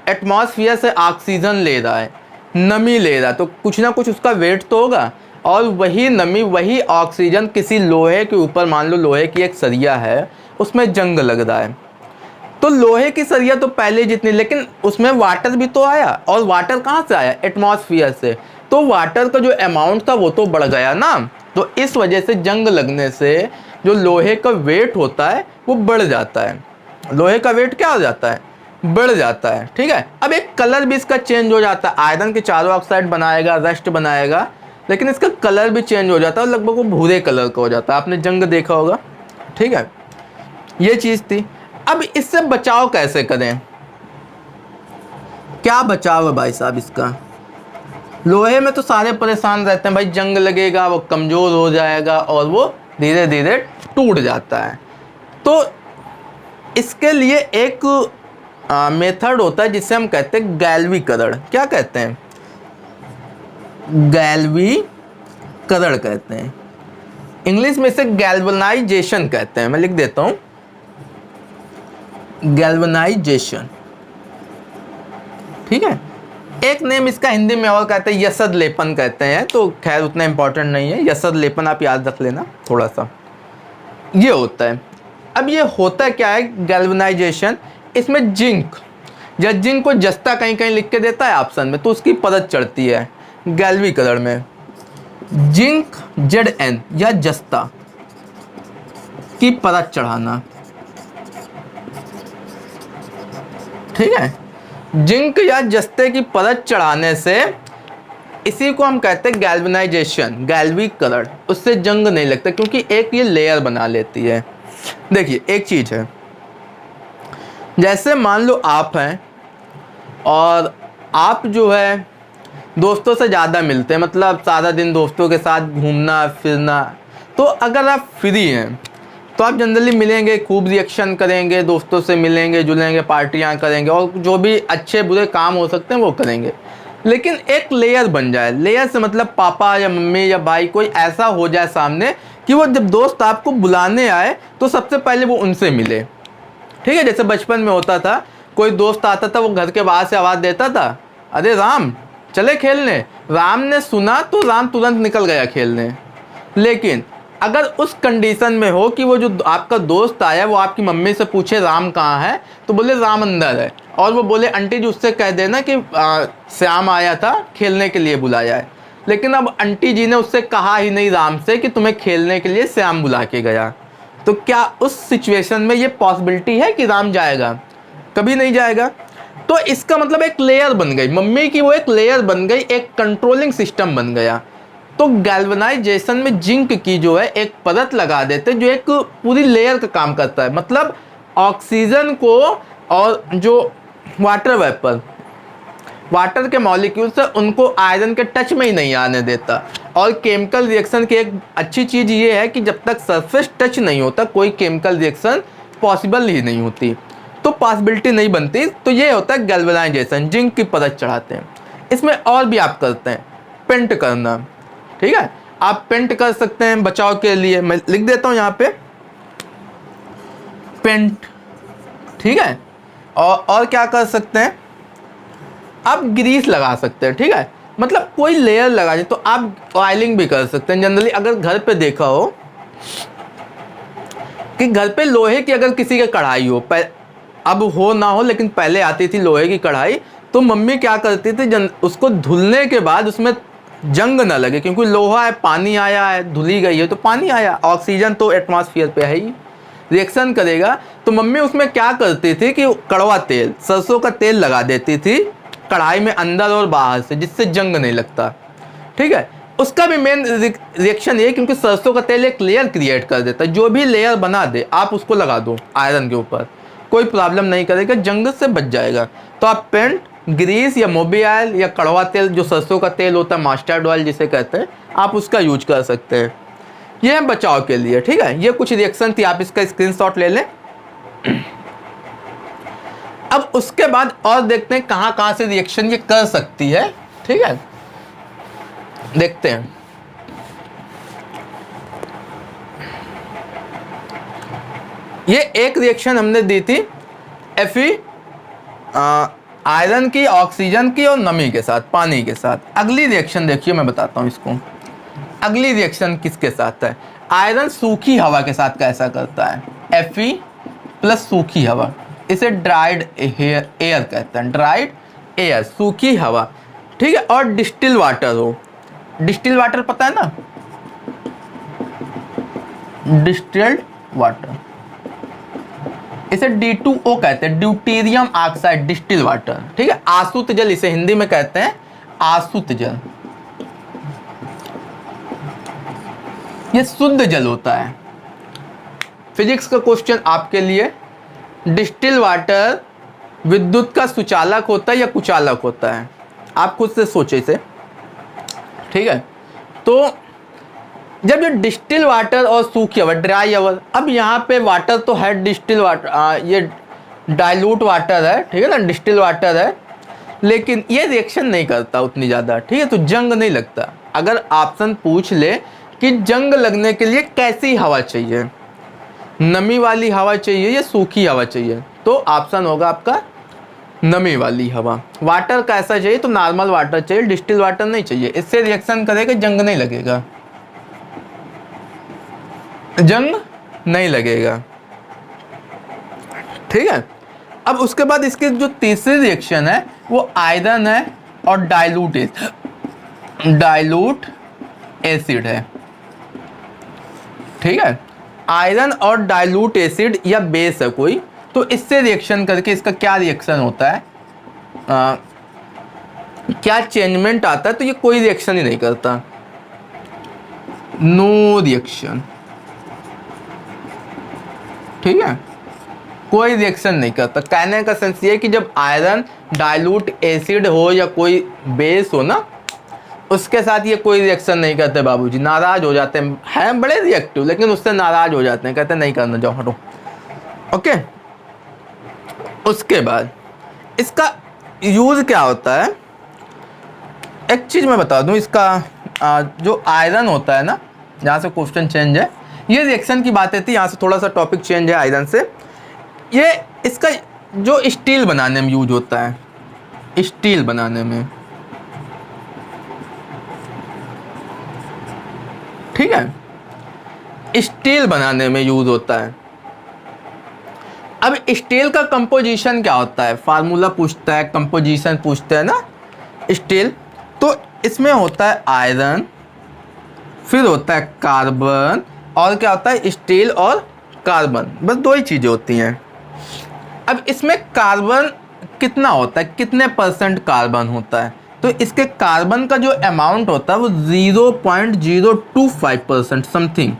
एटमॉस्फेयर से ऑक्सीजन ले रहा है, नमी ले रहा है, तो कुछ ना कुछ उसका वेट तो होगा, और वही नमी वही ऑक्सीजन किसी लोहे के ऊपर, मान लो लोहे की एक सरिया है, उसमें जंग लग रहा है, तो लोहे की सरिया तो पहले जितनी, लेकिन उसमें वाटर भी तो आया, और वाटर कहाँ से आया, एटमॉस्फेयर से, तो वाटर का जो अमाउंट था वो तो बढ़ गया ना। तो इस वजह से जंग लगने से जो लोहे का वेट होता है वो बढ़ जाता है। लोहे का वेट क्या हो जाता है, बढ़ जाता है। ठीक है, अब एक कलर भी इसका चेंज हो जाता है। आयरन के चारों ऑक्साइड बनाएगा, रस्ट बनाएगा, लेकिन इसका कलर भी चेंज हो जाता है, और लगभग वो भूरे कलर का हो जाता है। आपने जंग देखा होगा। ठीक है, ये चीज़ थी। अब इससे बचाव कैसे करें, क्या बचाव है भाई साहब इसका। लोहे में तो सारे परेशान रहते हैं भाई, जंग लगेगा, वो कमज़ोर हो जाएगा और वो धीरे धीरे टूट जाता है। तो इसके लिए एक मेथड होता है जिसे हम कहते हैं गैल्वीकरण। क्या कहते हैं? गैल्वीकरण कहते हैं। इंग्लिश में इसे गैल्वनाइजेशन कहते हैं। मैं लिख देता हूं, गैल्वनाइजेशन। ठीक है। एक नेम इसका हिंदी में और कहते हैं यसद लेपन कहते हैं, तो खैर उतना इंपॉर्टेंट नहीं है। यसद लेपन आप याद रख लेना थोड़ा सा। ये होता है। अब ये होता क्या है गैल्वनाइजेशन? इसमें जिंक या जिंक को जस्ता कहीं कहीं लिख के देता है ऑप्शन में, तो उसकी परत चढ़ती है। गैल्वीकरण में जिंक Zn या जस्ता की परत चढ़ाना। ठीक है। जिंक या जस्ते की परत चढ़ाने से इसी को हम कहते हैं गैल्वनाइजेशन, गैल्वीकरण। उससे जंग नहीं लगता क्योंकि एक ये लेयर बना लेती है। देखिए एक चीज है, जैसे मान लो आप हैं और आप जो है दोस्तों से ज़्यादा मिलते हैं, मतलब सारा दिन दोस्तों के साथ घूमना फिरना, तो अगर आप फ्री हैं तो आप जनरली मिलेंगे, खूब रिएक्शन करेंगे, दोस्तों से मिलेंगे जुलेंगे, पार्टियां करेंगे और जो भी अच्छे बुरे काम हो सकते हैं वो करेंगे। लेकिन एक लेयर बन जाए, लेयर से मतलब पापा या मम्मी या भाई कोई ऐसा हो जाए सामने कि वो जब दोस्त आपको बुलाने आए तो सबसे पहले वो उनसे मिले। ठीक है। जैसे बचपन में होता था, कोई दोस्त आता था, वो घर के बाहर से आवाज़ देता था, अरे राम चले खेलने। राम ने सुना तो राम तुरंत निकल गया खेलने। लेकिन अगर उस कंडीशन में हो कि वो जो आपका दोस्त आया वो आपकी मम्मी से पूछे राम कहाँ है, तो बोले राम अंदर है, और वो बोले आंटी जी उससे कह देना कि श्याम आया था खेलने के लिए बुलाया है। लेकिन अब आंटी जी ने उससे कहा ही नहीं राम से कि तुम्हें खेलने के लिए श्याम बुला के गया, तो क्या उस सिचुएशन में ये पॉसिबिलिटी है कि राम जाएगा? कभी नहीं जाएगा। तो इसका मतलब एक लेयर बन गई, मम्मी की वो एक लेयर बन गई, एक कंट्रोलिंग सिस्टम बन गया। तो गैल्वनाइजेशन में जिंक की जो है एक परत लगा देते जो एक पूरी लेयर का काम करता है। मतलब ऑक्सीजन को और जो वाटर के मॉलिक्यूल्स है उनको आयरन के टच में ही नहीं आने देता। और केमिकल रिएक्शन की एक अच्छी चीज़ ये है कि जब तक सरफेस टच नहीं होता कोई केमिकल रिएक्शन पॉसिबल ही नहीं होती, तो पॉसिबिलिटी नहीं बनती। तो ये होता है गैल्वनाइजेशन, जिंक की परत चढ़ाते हैं। इसमें और भी आप करते हैं, पेंट करना। ठीक है। आप पेंट कर सकते हैं बचाव के लिए, मैं लिख देता हूं यहाँ पे पेंट। ठीक है। और क्या कर सकते हैं, आप ग्रीस लगा सकते हैं। ठीक है। मतलब कोई लेयर लगा दे, तो आप ऑयलिंग भी कर सकते हैं। जनरली अगर घर पे देखा हो कि घर पे लोहे की अगर किसी की कढ़ाई हो, अब हो ना हो लेकिन पहले आती थी लोहे की कढ़ाई, तो मम्मी क्या करती थी उसको धुलने के बाद उसमें जंग ना लगे, क्योंकि लोहा है, पानी आया है, धुली गई है तो पानी आया, ऑक्सीजन तो एटमॉस्फेयर पे है ही, रिएक्शन करेगा। तो मम्मी उसमें क्या करती थी कि कड़वा तेल, सरसों का तेल लगा देती थी कढ़ाई में अंदर और बाहर से, जिससे जंग नहीं लगता। ठीक है। उसका भी मेन रिएक्शन ये, क्योंकि सरसों का तेल एक लेयर क्रिएट कर देता है। जो भी लेयर बना दे आप उसको लगा दो आयरन के ऊपर, कोई प्रॉब्लम नहीं करेगा, जंग से बच जाएगा। तो आप पेंट, ग्रीस या मोबिल या कड़वा तेल, जो सरसों का तेल होता है, मस्टर्ड ऑयल जिसे कहते हैं, आप उसका यूज कर सकते हैं। यह है बचाव के लिए। ठीक है। ये कुछ रिएक्शन थी, आप इसका स्क्रीनशॉट ले लें। अब उसके बाद और देखते हैं कहाँ कहाँ से रिएक्शन ये कर सकती है। ठीक है। देखते हैं। ये एक रिएक्शन हमने दी थी Fe आयरन की, ऑक्सीजन की और नमी के साथ, पानी के साथ। अगली रिएक्शन देखिए, मैं बताता हूँ इसको। अगली रिएक्शन किसके साथ है? आयरन सूखी हवा के साथ कैसा करता है? Fe प्लस सूखी हवा, इसे ड्राइड एयर कहते हैं। ड्राइड एयर, सूखी हवा। ठीक है। और डिस्टिल वाटर हो, डिस्टिल वाटर पता है ना, डिस्टिल्ड वाटर, इसे D2O कहते हैं, ड्यूटेरियम ऑक्साइड, डिस्टिल वाटर। ठीक है। आसुत जल इसे हिंदी में कहते हैं, आसुत जल। ये शुद्ध जल होता है। फिजिक्स का क्वेश्चन आपके लिए, डिस्टिल वाटर विद्युत का सुचालक होता है या कुचालक होता है? आप खुद से सोचे इसे। ठीक है। तो जब ये डिस्टिल वाटर और सूखी हवा, ड्राई हवा, अब यहाँ पे वाटर तो है, डिस्टिल वाटर, ये डाइल्यूट वाटर है, ठीक है ना, डिस्टिल वाटर है, लेकिन ये रिएक्शन नहीं करता उतनी ज़्यादा, ठीक है, तो जंग नहीं लगता। अगर ऑप्शन पूछ ले कि जंग लगने के लिए कैसी हवा चाहिए, नमी वाली हवा चाहिए या सूखी हवा चाहिए, तो ऑप्शन होगा आपका नमी वाली हवा। वाटर कैसा चाहिए, तो नॉर्मल वाटर चाहिए, डिस्टिल वाटर नहीं चाहिए, इससे रिएक्शन करेगा, जंग नहीं लगेगा, जंग नहीं लगेगा, ठीक है। अब उसके बाद इसकी जो तीसरी रिएक्शन है वो आयरन है और डाइल्यूट एसिड है, ठीक है। आयरन और डाइल्यूट एसिड या बेस है कोई, तो इससे रिएक्शन करके इसका क्या रिएक्शन होता है, क्या चेंजमेंट आता है, तो ये कोई रिएक्शन ही नहीं करता, नो रिएक्शन, ठीक है, कोई रिएक्शन नहीं करता। कहने का सेंस ये है कि जब आयरन डाइल्यूट एसिड हो या कोई बेस हो ना, उसके साथ ये कोई रिएक्शन नहीं करते बाबूजी, नाराज हो जाते हैं बड़े रिएक्टिव, लेकिन उससे नाराज हो जाते हैं, कहते हैं नहीं करना, जाओ हटो, ओके। उसके बाद इसका यूज क्या होता है, एक चीज मैं बता दूं, इसका जो आयरन होता है ना, जहाँ से क्वेश्चन चेंज है, ये रिएक्शन की बातें थी, यहाँ से थोड़ा सा टॉपिक चेंज है आयरन से। ये इसका जो स्टील बनाने में यूज होता है, स्टील बनाने में, ठीक है, स्टील बनाने में यूज होता है। अब स्टील का कंपोजिशन क्या होता है, फार्मूला पूछता है, कंपोजिशन पूछता है ना स्टील, तो इसमें होता है आयरन, फिर होता है कार्बन, और क्या होता है, स्टील और कार्बन, बस दो ही चीजें होती हैं। अब इसमें कार्बन कितना होता है, कितने परसेंट कार्बन होता है, तो इसके कार्बन का जो अमाउंट होता है वो 0.025% समथिंग,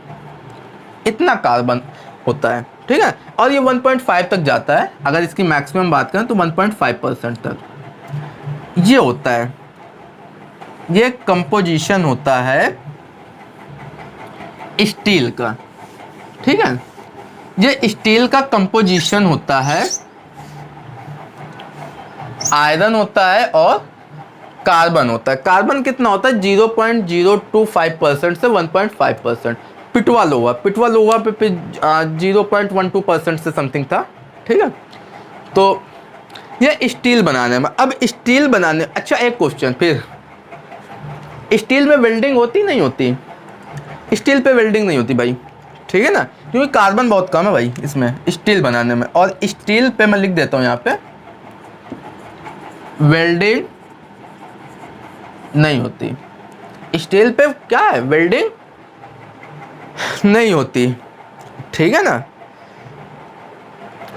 इतना कार्बन होता है, ठीक है। और ये 1.5 तक जाता है, अगर इसकी मैक्सिमम बात करें तो 1.5% तक ये होता है। ये कंपोजिशन होता है स्टील का, ठीक है, ये स्टील का कंपोजिशन होता है, आयरन होता है और कार्बन होता है। कार्बन कितना होता है, 0.025% से 1.5%, पिटवा लोहा पे 0.12% से समथिंग था, ठीक है। तो ये स्टील बनाने में, अब स्टील बनाने, अच्छा एक क्वेश्चन फिर, स्टील में वेल्डिंग होती नहीं होती, स्टील पे वेल्डिंग नहीं होती भाई, ठीक है ना, क्योंकि कार्बन बहुत कम है भाई इसमें स्टील बनाने में, और स्टील पे मैं लिख देता हूँ यहाँ पे वेल्डिंग नहीं होती, स्टील पे क्या है, वेल्डिंग नहीं होती, ठीक है ना।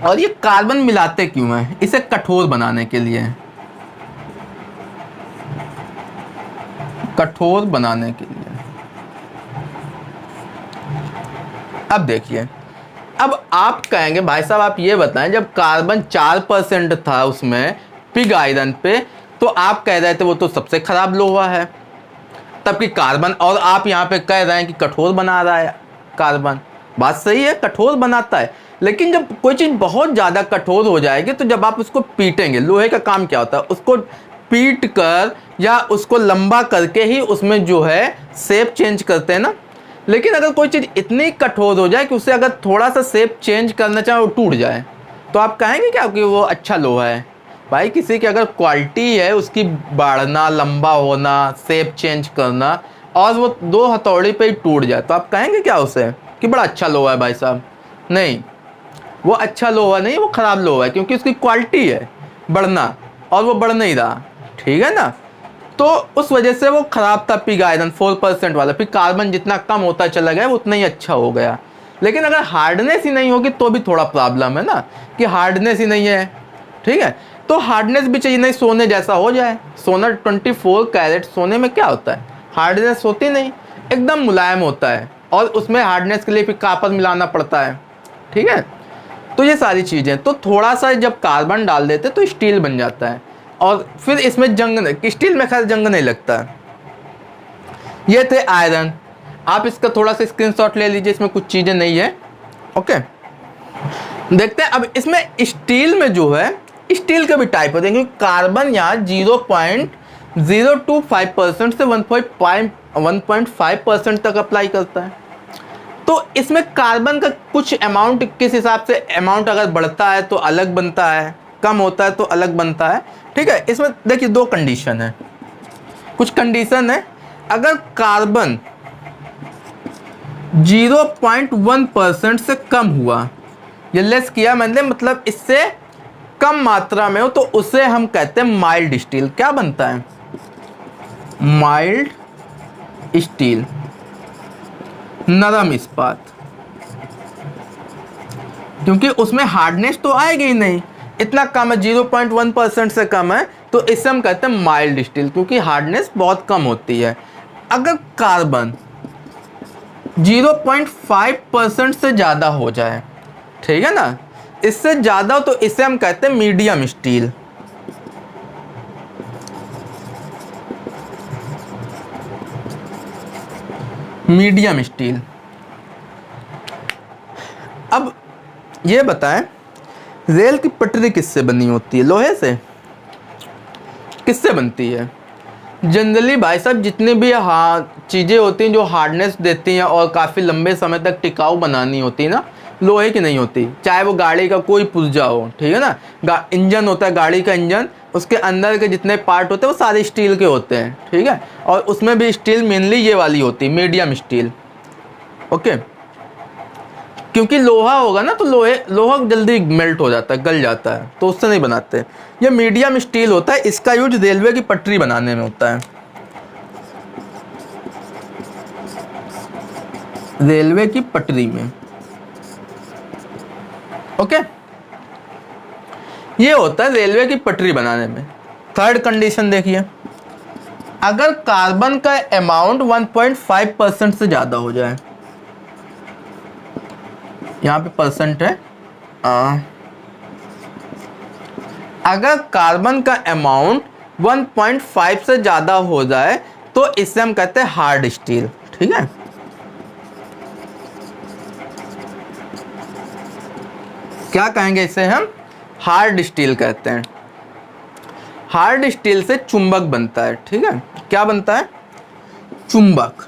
और ये कार्बन मिलाते क्यों हैं, इसे कठोर बनाने के लिए, कठोर बनाने के लिए। अब देखिए, अब आप कहेंगे भाई साहब आप ये बताएं, जब कार्बन 4% था उसमें पिग आयरन पे, तो आप कह रहे थे वो तो सबसे खराब लोहा है, तब कि कार्बन, और आप यहाँ पे कह रहे हैं कि कठोर बना रहा है कार्बन, बात सही है, कठोर बनाता है, लेकिन जब कोई चीज़ बहुत ज़्यादा कठोर हो जाएगी तो जब आप उसको पीटेंगे, लोहे का काम क्या होता है, उसको पीट कर या उसको लंबा करके ही उसमें जो है शेप चेंज करते हैं ना, लेकिन अगर कोई चीज़ इतनी कठोर हो जाए कि उससे अगर थोड़ा सा शेप चेंज करना चाहे वो टूट जाए, तो आप कहेंगे क्या कि वो अच्छा लोहा है। भाई किसी की अगर क्वालिटी है उसकी बढ़ना, लंबा होना, शेप चेंज करना, और वो 2 हथौड़ी पे ही टूट जाए, तो आप कहेंगे क्या उसे कि बड़ा अच्छा लोहा है भाई साहब, नहीं, वो अच्छा लोहा नहीं, वो ख़राब लोहा है, क्योंकि उसकी क्वालिटी है बढ़ना और वो बढ़ नहीं रहा, ठीक है ना, तो उस वजह से वो ख़राब था पिग आयरन 4% वाला। फिर कार्बन जितना कम होता चला गया वो उतना ही अच्छा हो गया, लेकिन अगर हार्डनेस ही नहीं होगी तो भी थोड़ा प्रॉब्लम है ना, कि हार्डनेस ही नहीं है, ठीक है, तो हार्डनेस भी चाहिए, नहीं सोने जैसा हो जाए, सोना 24 कैरेट सोने में क्या होता है, हार्डनेस होती नहीं, एकदम मुलायम होता है, और उसमें हार्डनेस के लिए फिर कापर मिलाना पड़ता है, ठीक है। तो ये सारी चीज़ें, तो थोड़ा सा जब कार्बन डाल देते तो स्टील बन जाता है, और फिर इसमें जंग नहीं, स्टील में खैर जंग नहीं लगता है। ये थे आयरन, आप इसका थोड़ा सा स्क्रीनशॉट ले लीजिए, इसमें कुछ चीज़ें नहीं है, ओके। देखते हैं अब इसमें स्टील में जो है, स्टील के भी टाइप होते हैं, क्योंकि कार्बन यहाँ 0.025% से 1.5% तक अप्लाई करता है। तो इसमें कार्बन का कुछ अमाउंट, किस हिसाब से अमाउंट अगर बढ़ता है तो अलग बनता है, कम होता है तो अलग बनता है। ठीक है, इसमें देखिए दो कंडीशन है, कुछ कंडीशन है। अगर कार्बन 0.1% से कम हुआ, ये लेस किया मैंने, मतलब इससे कम मात्रा में हो, तो उसे हम कहते हैं माइल्ड स्टील। क्या बनता है? माइल्ड स्टील, नरम इस्पात, क्योंकि उसमें हार्डनेस तो आएगी ही नहीं, इतना कम है, 0.1% से कम है, तो इसे हम कहते हैं माइल्ड स्टील, क्योंकि हार्डनेस बहुत कम होती है। अगर कार्बन 0.5% से ज़्यादा हो जाए, ठीक है ना, इससे ज़्यादा हो, तो इसे हम कहते हैं मीडियम स्टील। Medium steel. अब ये बताएं, रेल की पटरी किससे बनी होती है? लोहे से। किससे बनती है? जनरली भाई साहब जितनी भी चीज़ें होती हैं जो हार्डनेस देती हैं और काफ़ी लंबे समय तक टिकाऊ बनानी होती है ना, लोहे की नहीं होती। चाहे वो गाड़ी का कोई पुर्जा हो, ठीक है ना, इंजन होता है गाड़ी का, इंजन, उसके अंदर के जितने पार्ट होते हैं वो सारे स्टील के होते हैं, ठीक है, और उसमें भी स्टील मेनली ये वाली होती है, मीडियम स्टील। ओके, क्योंकि लोहा होगा ना, तो लोहा जल्दी मेल्ट हो जाता है, गल जाता है, तो उससे नहीं बनाते। ये मीडियम स्टील होता है, इसका यूज रेलवे की पटरी बनाने में होता है, रेलवे की पटरी में। ओके, ये होता है रेलवे की पटरी बनाने में। थर्ड कंडीशन देखिए, अगर कार्बन का अमाउंट 1.5% से ज्यादा हो जाए, यहाँ पे परसेंट है, अगर कार्बन का अमाउंट 1.5 से ज़्यादा हो जाए तो इसे हम कहते हैं हार्ड स्टील। ठीक है, क्या कहेंगे इसे हम? हार्ड स्टील कहते हैं। हार्ड स्टील से चुंबक बनता है। ठीक है, क्या बनता है? चुंबक।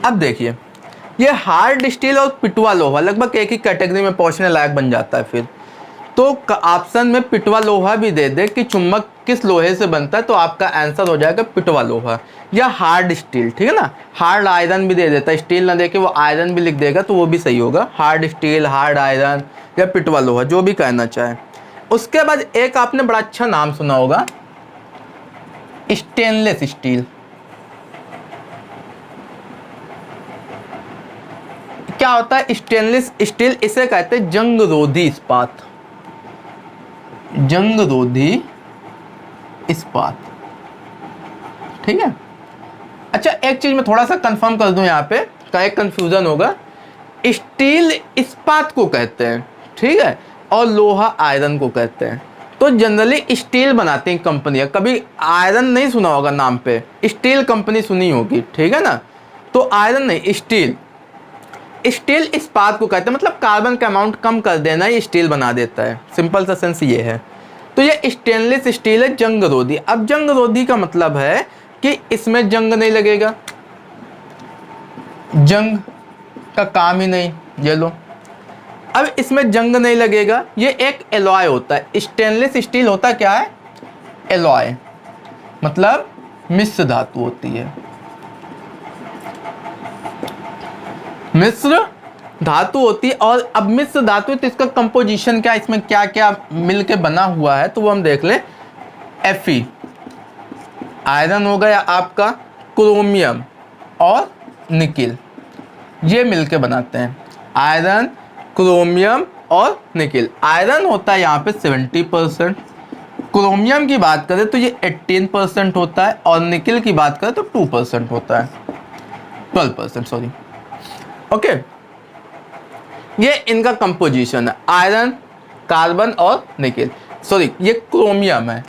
अब देखिए, ये हार्ड स्टील और पिटवा लोहा लगभग एक ही कैटेगरी में पहुंचने लायक बन जाता है। फिर तो ऑप्शन में पिटवा लोहा भी दे दे कि चुंबक किस लोहे से बनता है, तो आपका आंसर हो जाएगा पिटवा लोहा या हार्ड स्टील। ठीक है ना, हार्ड आयरन भी दे देता है, स्टील ना देके वो आयरन भी लिख देगा तो वो भी सही होगा। हार्ड स्टील, हार्ड आयरन या पिटवा लोहा, जो भी कहना चाहे। उसके बाद एक आपने बड़ा अच्छा नाम सुना होगा, स्टेनलेस स्टील। क्या होता है स्टेनलेस स्टील? इसे कहते हैं जंग रोधी इस्पात। जंग रोधी इस्पात। ठीक है, अच्छा एक चीज मैं थोड़ा सा कंफर्म कर दूं, यहाँ पे का एक कंफ्यूजन होगा। स्टील इस्पात को कहते हैं, ठीक है, और लोहा आयरन को कहते हैं। तो जनरली स्टील बनाती हैं कंपनियां, कभी आयरन नहीं सुना होगा नाम पे, स्टील कंपनी सुनी होगी। ठीक है ना, तो आयरन नहीं, स्टील। स्टील इस्पात को कहते हैं, मतलब कार्बन का अमाउंट कम कर देना ये स्टील बना देता है। सिंपल सा सेंस ये है। तो ये स्टेनलेस स्टील है जंग रोधी। अब जंग रोधी का मतलब है कि इसमें जंग नहीं लगेगा, जंग का काम ही नहीं। ये लो, अब इसमें जंग नहीं लगेगा, ये एक एलॉय होता है। स्टेनलेस स्टील होता क्या है? एलॉय, मतलब मिश्र धातु होती है। मिश्र धातु होती है। और अब मिश्र धातु तो इसका कंपोजिशन क्या, इसमें क्या क्या मिलके बना हुआ है, तो वो हम देख लें। Fe आयरन हो गया आपका, क्रोमियम और निकिल, ये मिलके बनाते हैं आयरन, क्रोमियम और निकिल। आयरन होता है यहाँ पे 70%, क्रोमियम की बात करें तो ये 18% होता है, और निकिल की बात करें तो 2% होता है, 12%, सॉरी। ओके, ये इनका कंपोजिशन है, आयरन, कार्बन और निकिल। सॉरी, ये क्रोमियम है।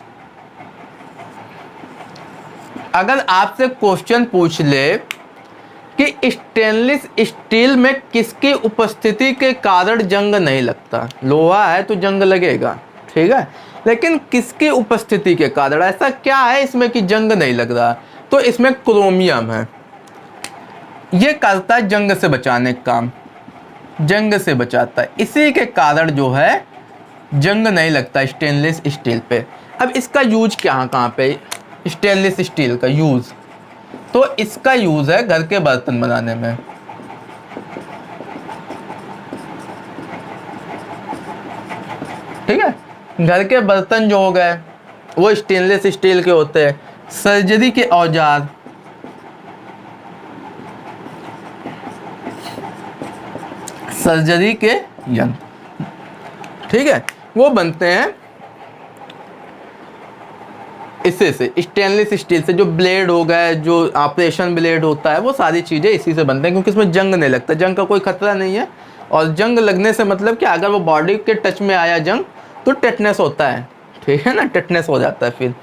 अगर आपसे क्वेश्चन पूछ ले कि स्टेनलेस स्टील में किसकी उपस्थिति के कारण जंग नहीं लगता। लोहा है तो जंग लगेगा, ठीक है, लेकिन किसकी उपस्थिति के कारण, ऐसा क्या है इसमें कि जंग नहीं लग रहा। तो इसमें क्रोमियम है, ये करता है जंग से बचाने का काम, जंग से बचाता है, इसी के कारण जो है जंग नहीं लगता स्टेनलेस स्टील पे। अब इसका यूज कहाँ पे, स्टेनलेस स्टील का यूज, तो इसका यूज है घर के बर्तन बनाने में। ठीक है, घर के बर्तन जो हो गए वो स्टेनलेस स्टील के होते हैं। सर्जरी के औजार, सर्जरी के यंत्र, ठीक है, वो बनते हैं इससे से, स्टेनलेस स्टील से। जो ब्लेड हो गए, जो ऑपरेशन ब्लेड होता है, वो सारी चीज़ें इसी से बनते हैं, क्योंकि इसमें जंग नहीं लगता, जंग का कोई खतरा नहीं है। और जंग लगने से मतलब कि अगर वो बॉडी के टच में आया जंग तो टेटनेस होता है, ठीक है ना, टेटनेस हो जाता है। फिर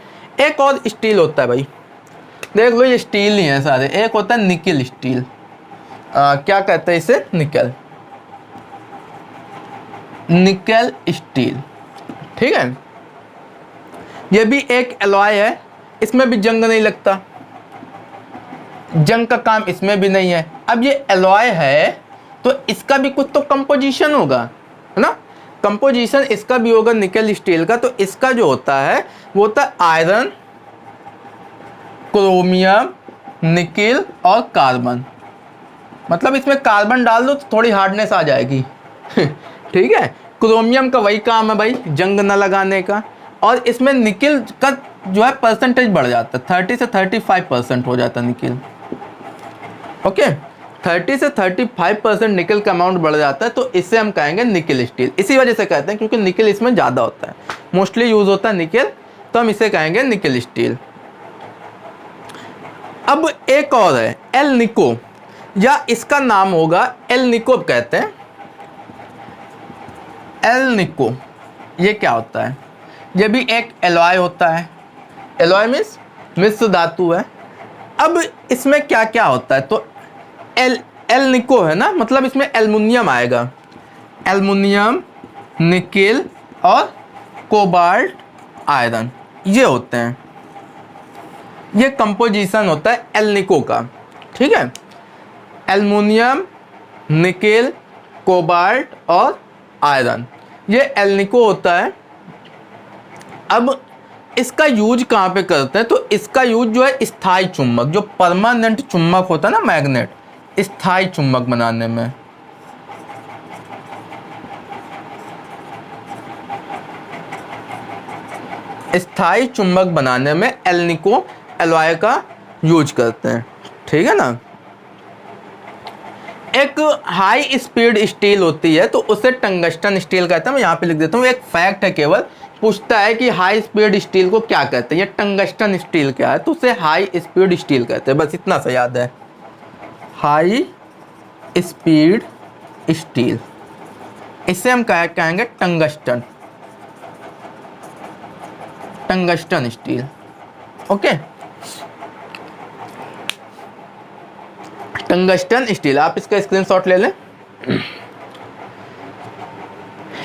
एक और स्टील होता है भाई, देख लो ये स्टील ही है सारे। एक होता है निकल स्टील, क्या कहते हैं इसे, निकल, निकल स्टील, ठीक है। ये भी एक एलॉय है, इसमें भी जंग नहीं लगता, जंग का काम इसमें भी नहीं है। अब ये एलॉय है तो इसका भी कुछ तो कंपोजिशन होगा, है ना, कंपोजिशन इसका भी होगा निकल स्टील का। तो इसका जो होता है वो होता है आयरन, क्रोमियम, निकेल और कार्बन। मतलब इसमें कार्बन डाल दो तो थोड़ी हार्डनेस आ जाएगी ठीक है। क्रोमियम का वही काम है भाई, जंग न लगाने का। और इसमें निकेल का जो है परसेंटेज बढ़ जाता है, 30 से 35% हो जाता है निकेल। ओके, 30 से 35% निकेल का अमाउंट बढ़ जाता है, तो इससे हम कहेंगे निकेल स्टील। इसी वजह से कहते हैं क्योंकि निकेल इसमें ज़्यादा होता है, मोस्टली यूज होता है निकेल, तो हम इसे कहेंगे निकेल स्टील। अब एक और है एल निको, या इसका नाम होगा एल निको कहते हैं। एल निको ये क्या होता है, ये भी एक एलॉय होता है। एलॉय मीन्स मिश्र धातु है। अब इसमें क्या क्या होता है, तो एल निको है ना, मतलब इसमें एल्युमिनियम आएगा, एल्युमिनियम, निकेल और कोबाल्ट आयरन, ये होते हैं, ये कंपोजिशन होता है एल निको का, ठीक है। एल्युमिनियम, निकेल, कोबाल्ट और आयरन, ये एल निको होता है। अब इसका यूज कहाँ पे करते हैं, तो इसका यूज जो है स्थायी चुंबक, जो परमानेंट चुंबक होता है ना मैग्नेट, स्थायी चुंबक बनाने में। स्थायी चुंबक बनाने में एल निको एलॉय का यूज करते हैं, ठीक है ना। एक हाई स्पीड स्टील होती है तो उसे टंगस्टन स्टील कहते हैं। मैं यहाँ पे लिख देता हूँ, एक फैक्ट है केवल, पूछता है कि हाई स्पीड स्टील को क्या कहते हैं, ये टंगस्टन स्टील क्या है, तो उसे हाई स्पीड स्टील कहते हैं, बस इतना सा याद है, हाई स्पीड स्टील, इसे हम कहेंगे tungsten, tungsten steel. Okay, tungsten steel, आप इसका स्क्रीनशॉट ले लें।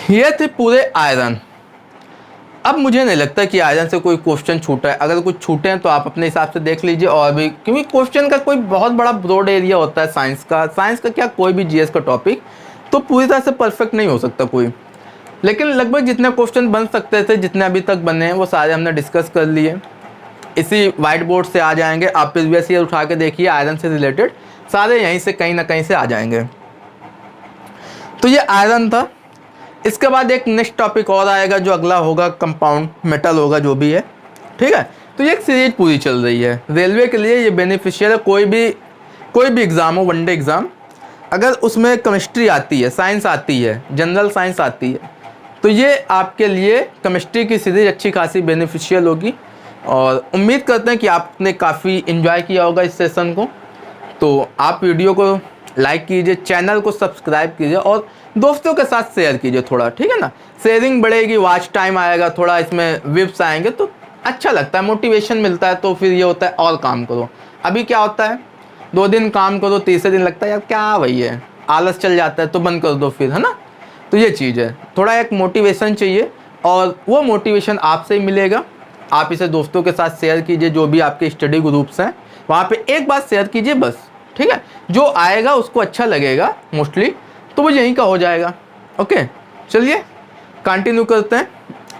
ये थे पूरे आयरन। अब मुझे नहीं लगता कि आयरन से कोई क्वेश्चन छूटा है, अगर कुछ छूटे हैं तो आप अपने हिसाब से देख लीजिए। और भी क्योंकि क्वेश्चन का कोई बहुत बड़ा ब्रॉड एरिया होता है साइंस का क्या कोई भी जीएस का टॉपिक तो पूरी तरह से परफेक्ट नहीं हो सकता कोई, लेकिन लगभग जितने क्वेश्चन बन सकते थे, जितने अभी तक बने हैं, वो सारे हमने डिस्कस कर लिए। इसी वाइट बोर्ड से आ जाएंगे, आप प्रीवियस ईयर उठा के देखिए, आयरन से रिलेटेड सारे यहीं से कहीं ना कहीं से आ जाएंगे। तो ये आयरन था। इसके बाद एक नेक्स्ट टॉपिक और आएगा जो अगला होगा, कंपाउंड मेटल होगा जो भी है, ठीक है। तो ये एक सीरीज पूरी चल रही है रेलवे के लिए, ये बेनिफिशियल है। कोई भी एग्ज़ाम हो, वनडे एग्ज़ाम, अगर उसमें केमिस्ट्री आती है, साइंस आती है, जनरल साइंस आती है, तो ये आपके लिए केमिस्ट्री की सीरीज अच्छी खासी बेनिफिशियल होगी। और उम्मीद करते हैं कि आपने काफ़ी इन्जॉय किया होगा इस सेशन को। तो आप वीडियो को लाइक कीजिए, चैनल को सब्सक्राइब कीजिए और दोस्तों के साथ शेयर कीजिए थोड़ा, ठीक है ना। शेयरिंग बढ़ेगी, वॉच टाइम आएगा, थोड़ा इसमें व्यूज आएंगे तो अच्छा लगता है, मोटिवेशन मिलता है। तो फिर ये होता है और काम करो। अभी क्या होता है, 2 दिन काम करो, तीसरे दिन लगता है यार क्या वही है, आलस चल जाता है तो बंद कर दो फिर, है ना। तो ये चीज़ है, थोड़ा एक मोटिवेशन चाहिए और वो मोटिवेशन आपसे ही मिलेगा। आप इसे दोस्तों के साथ शेयर कीजिए, जो भी आपके स्टडी ग्रुप्स हैं वहाँ पे एक बात शेयर कीजिए बस, ठीक है। जो आएगा उसको अच्छा लगेगा मोस्टली, तो वो यहीं का हो जाएगा। ओके, चलिए कंटिन्यू करते हैं।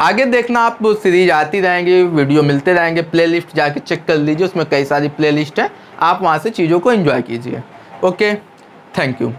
आगे देखना, आप सीरीज आती रहेंगी, वीडियो मिलते रहेंगे, प्लेलिस्ट जाके चेक कर लीजिए, उसमें कई सारी प्लेलिस्ट है, आप वहाँ से चीज़ों को एंजॉय कीजिए। Okay, thank you.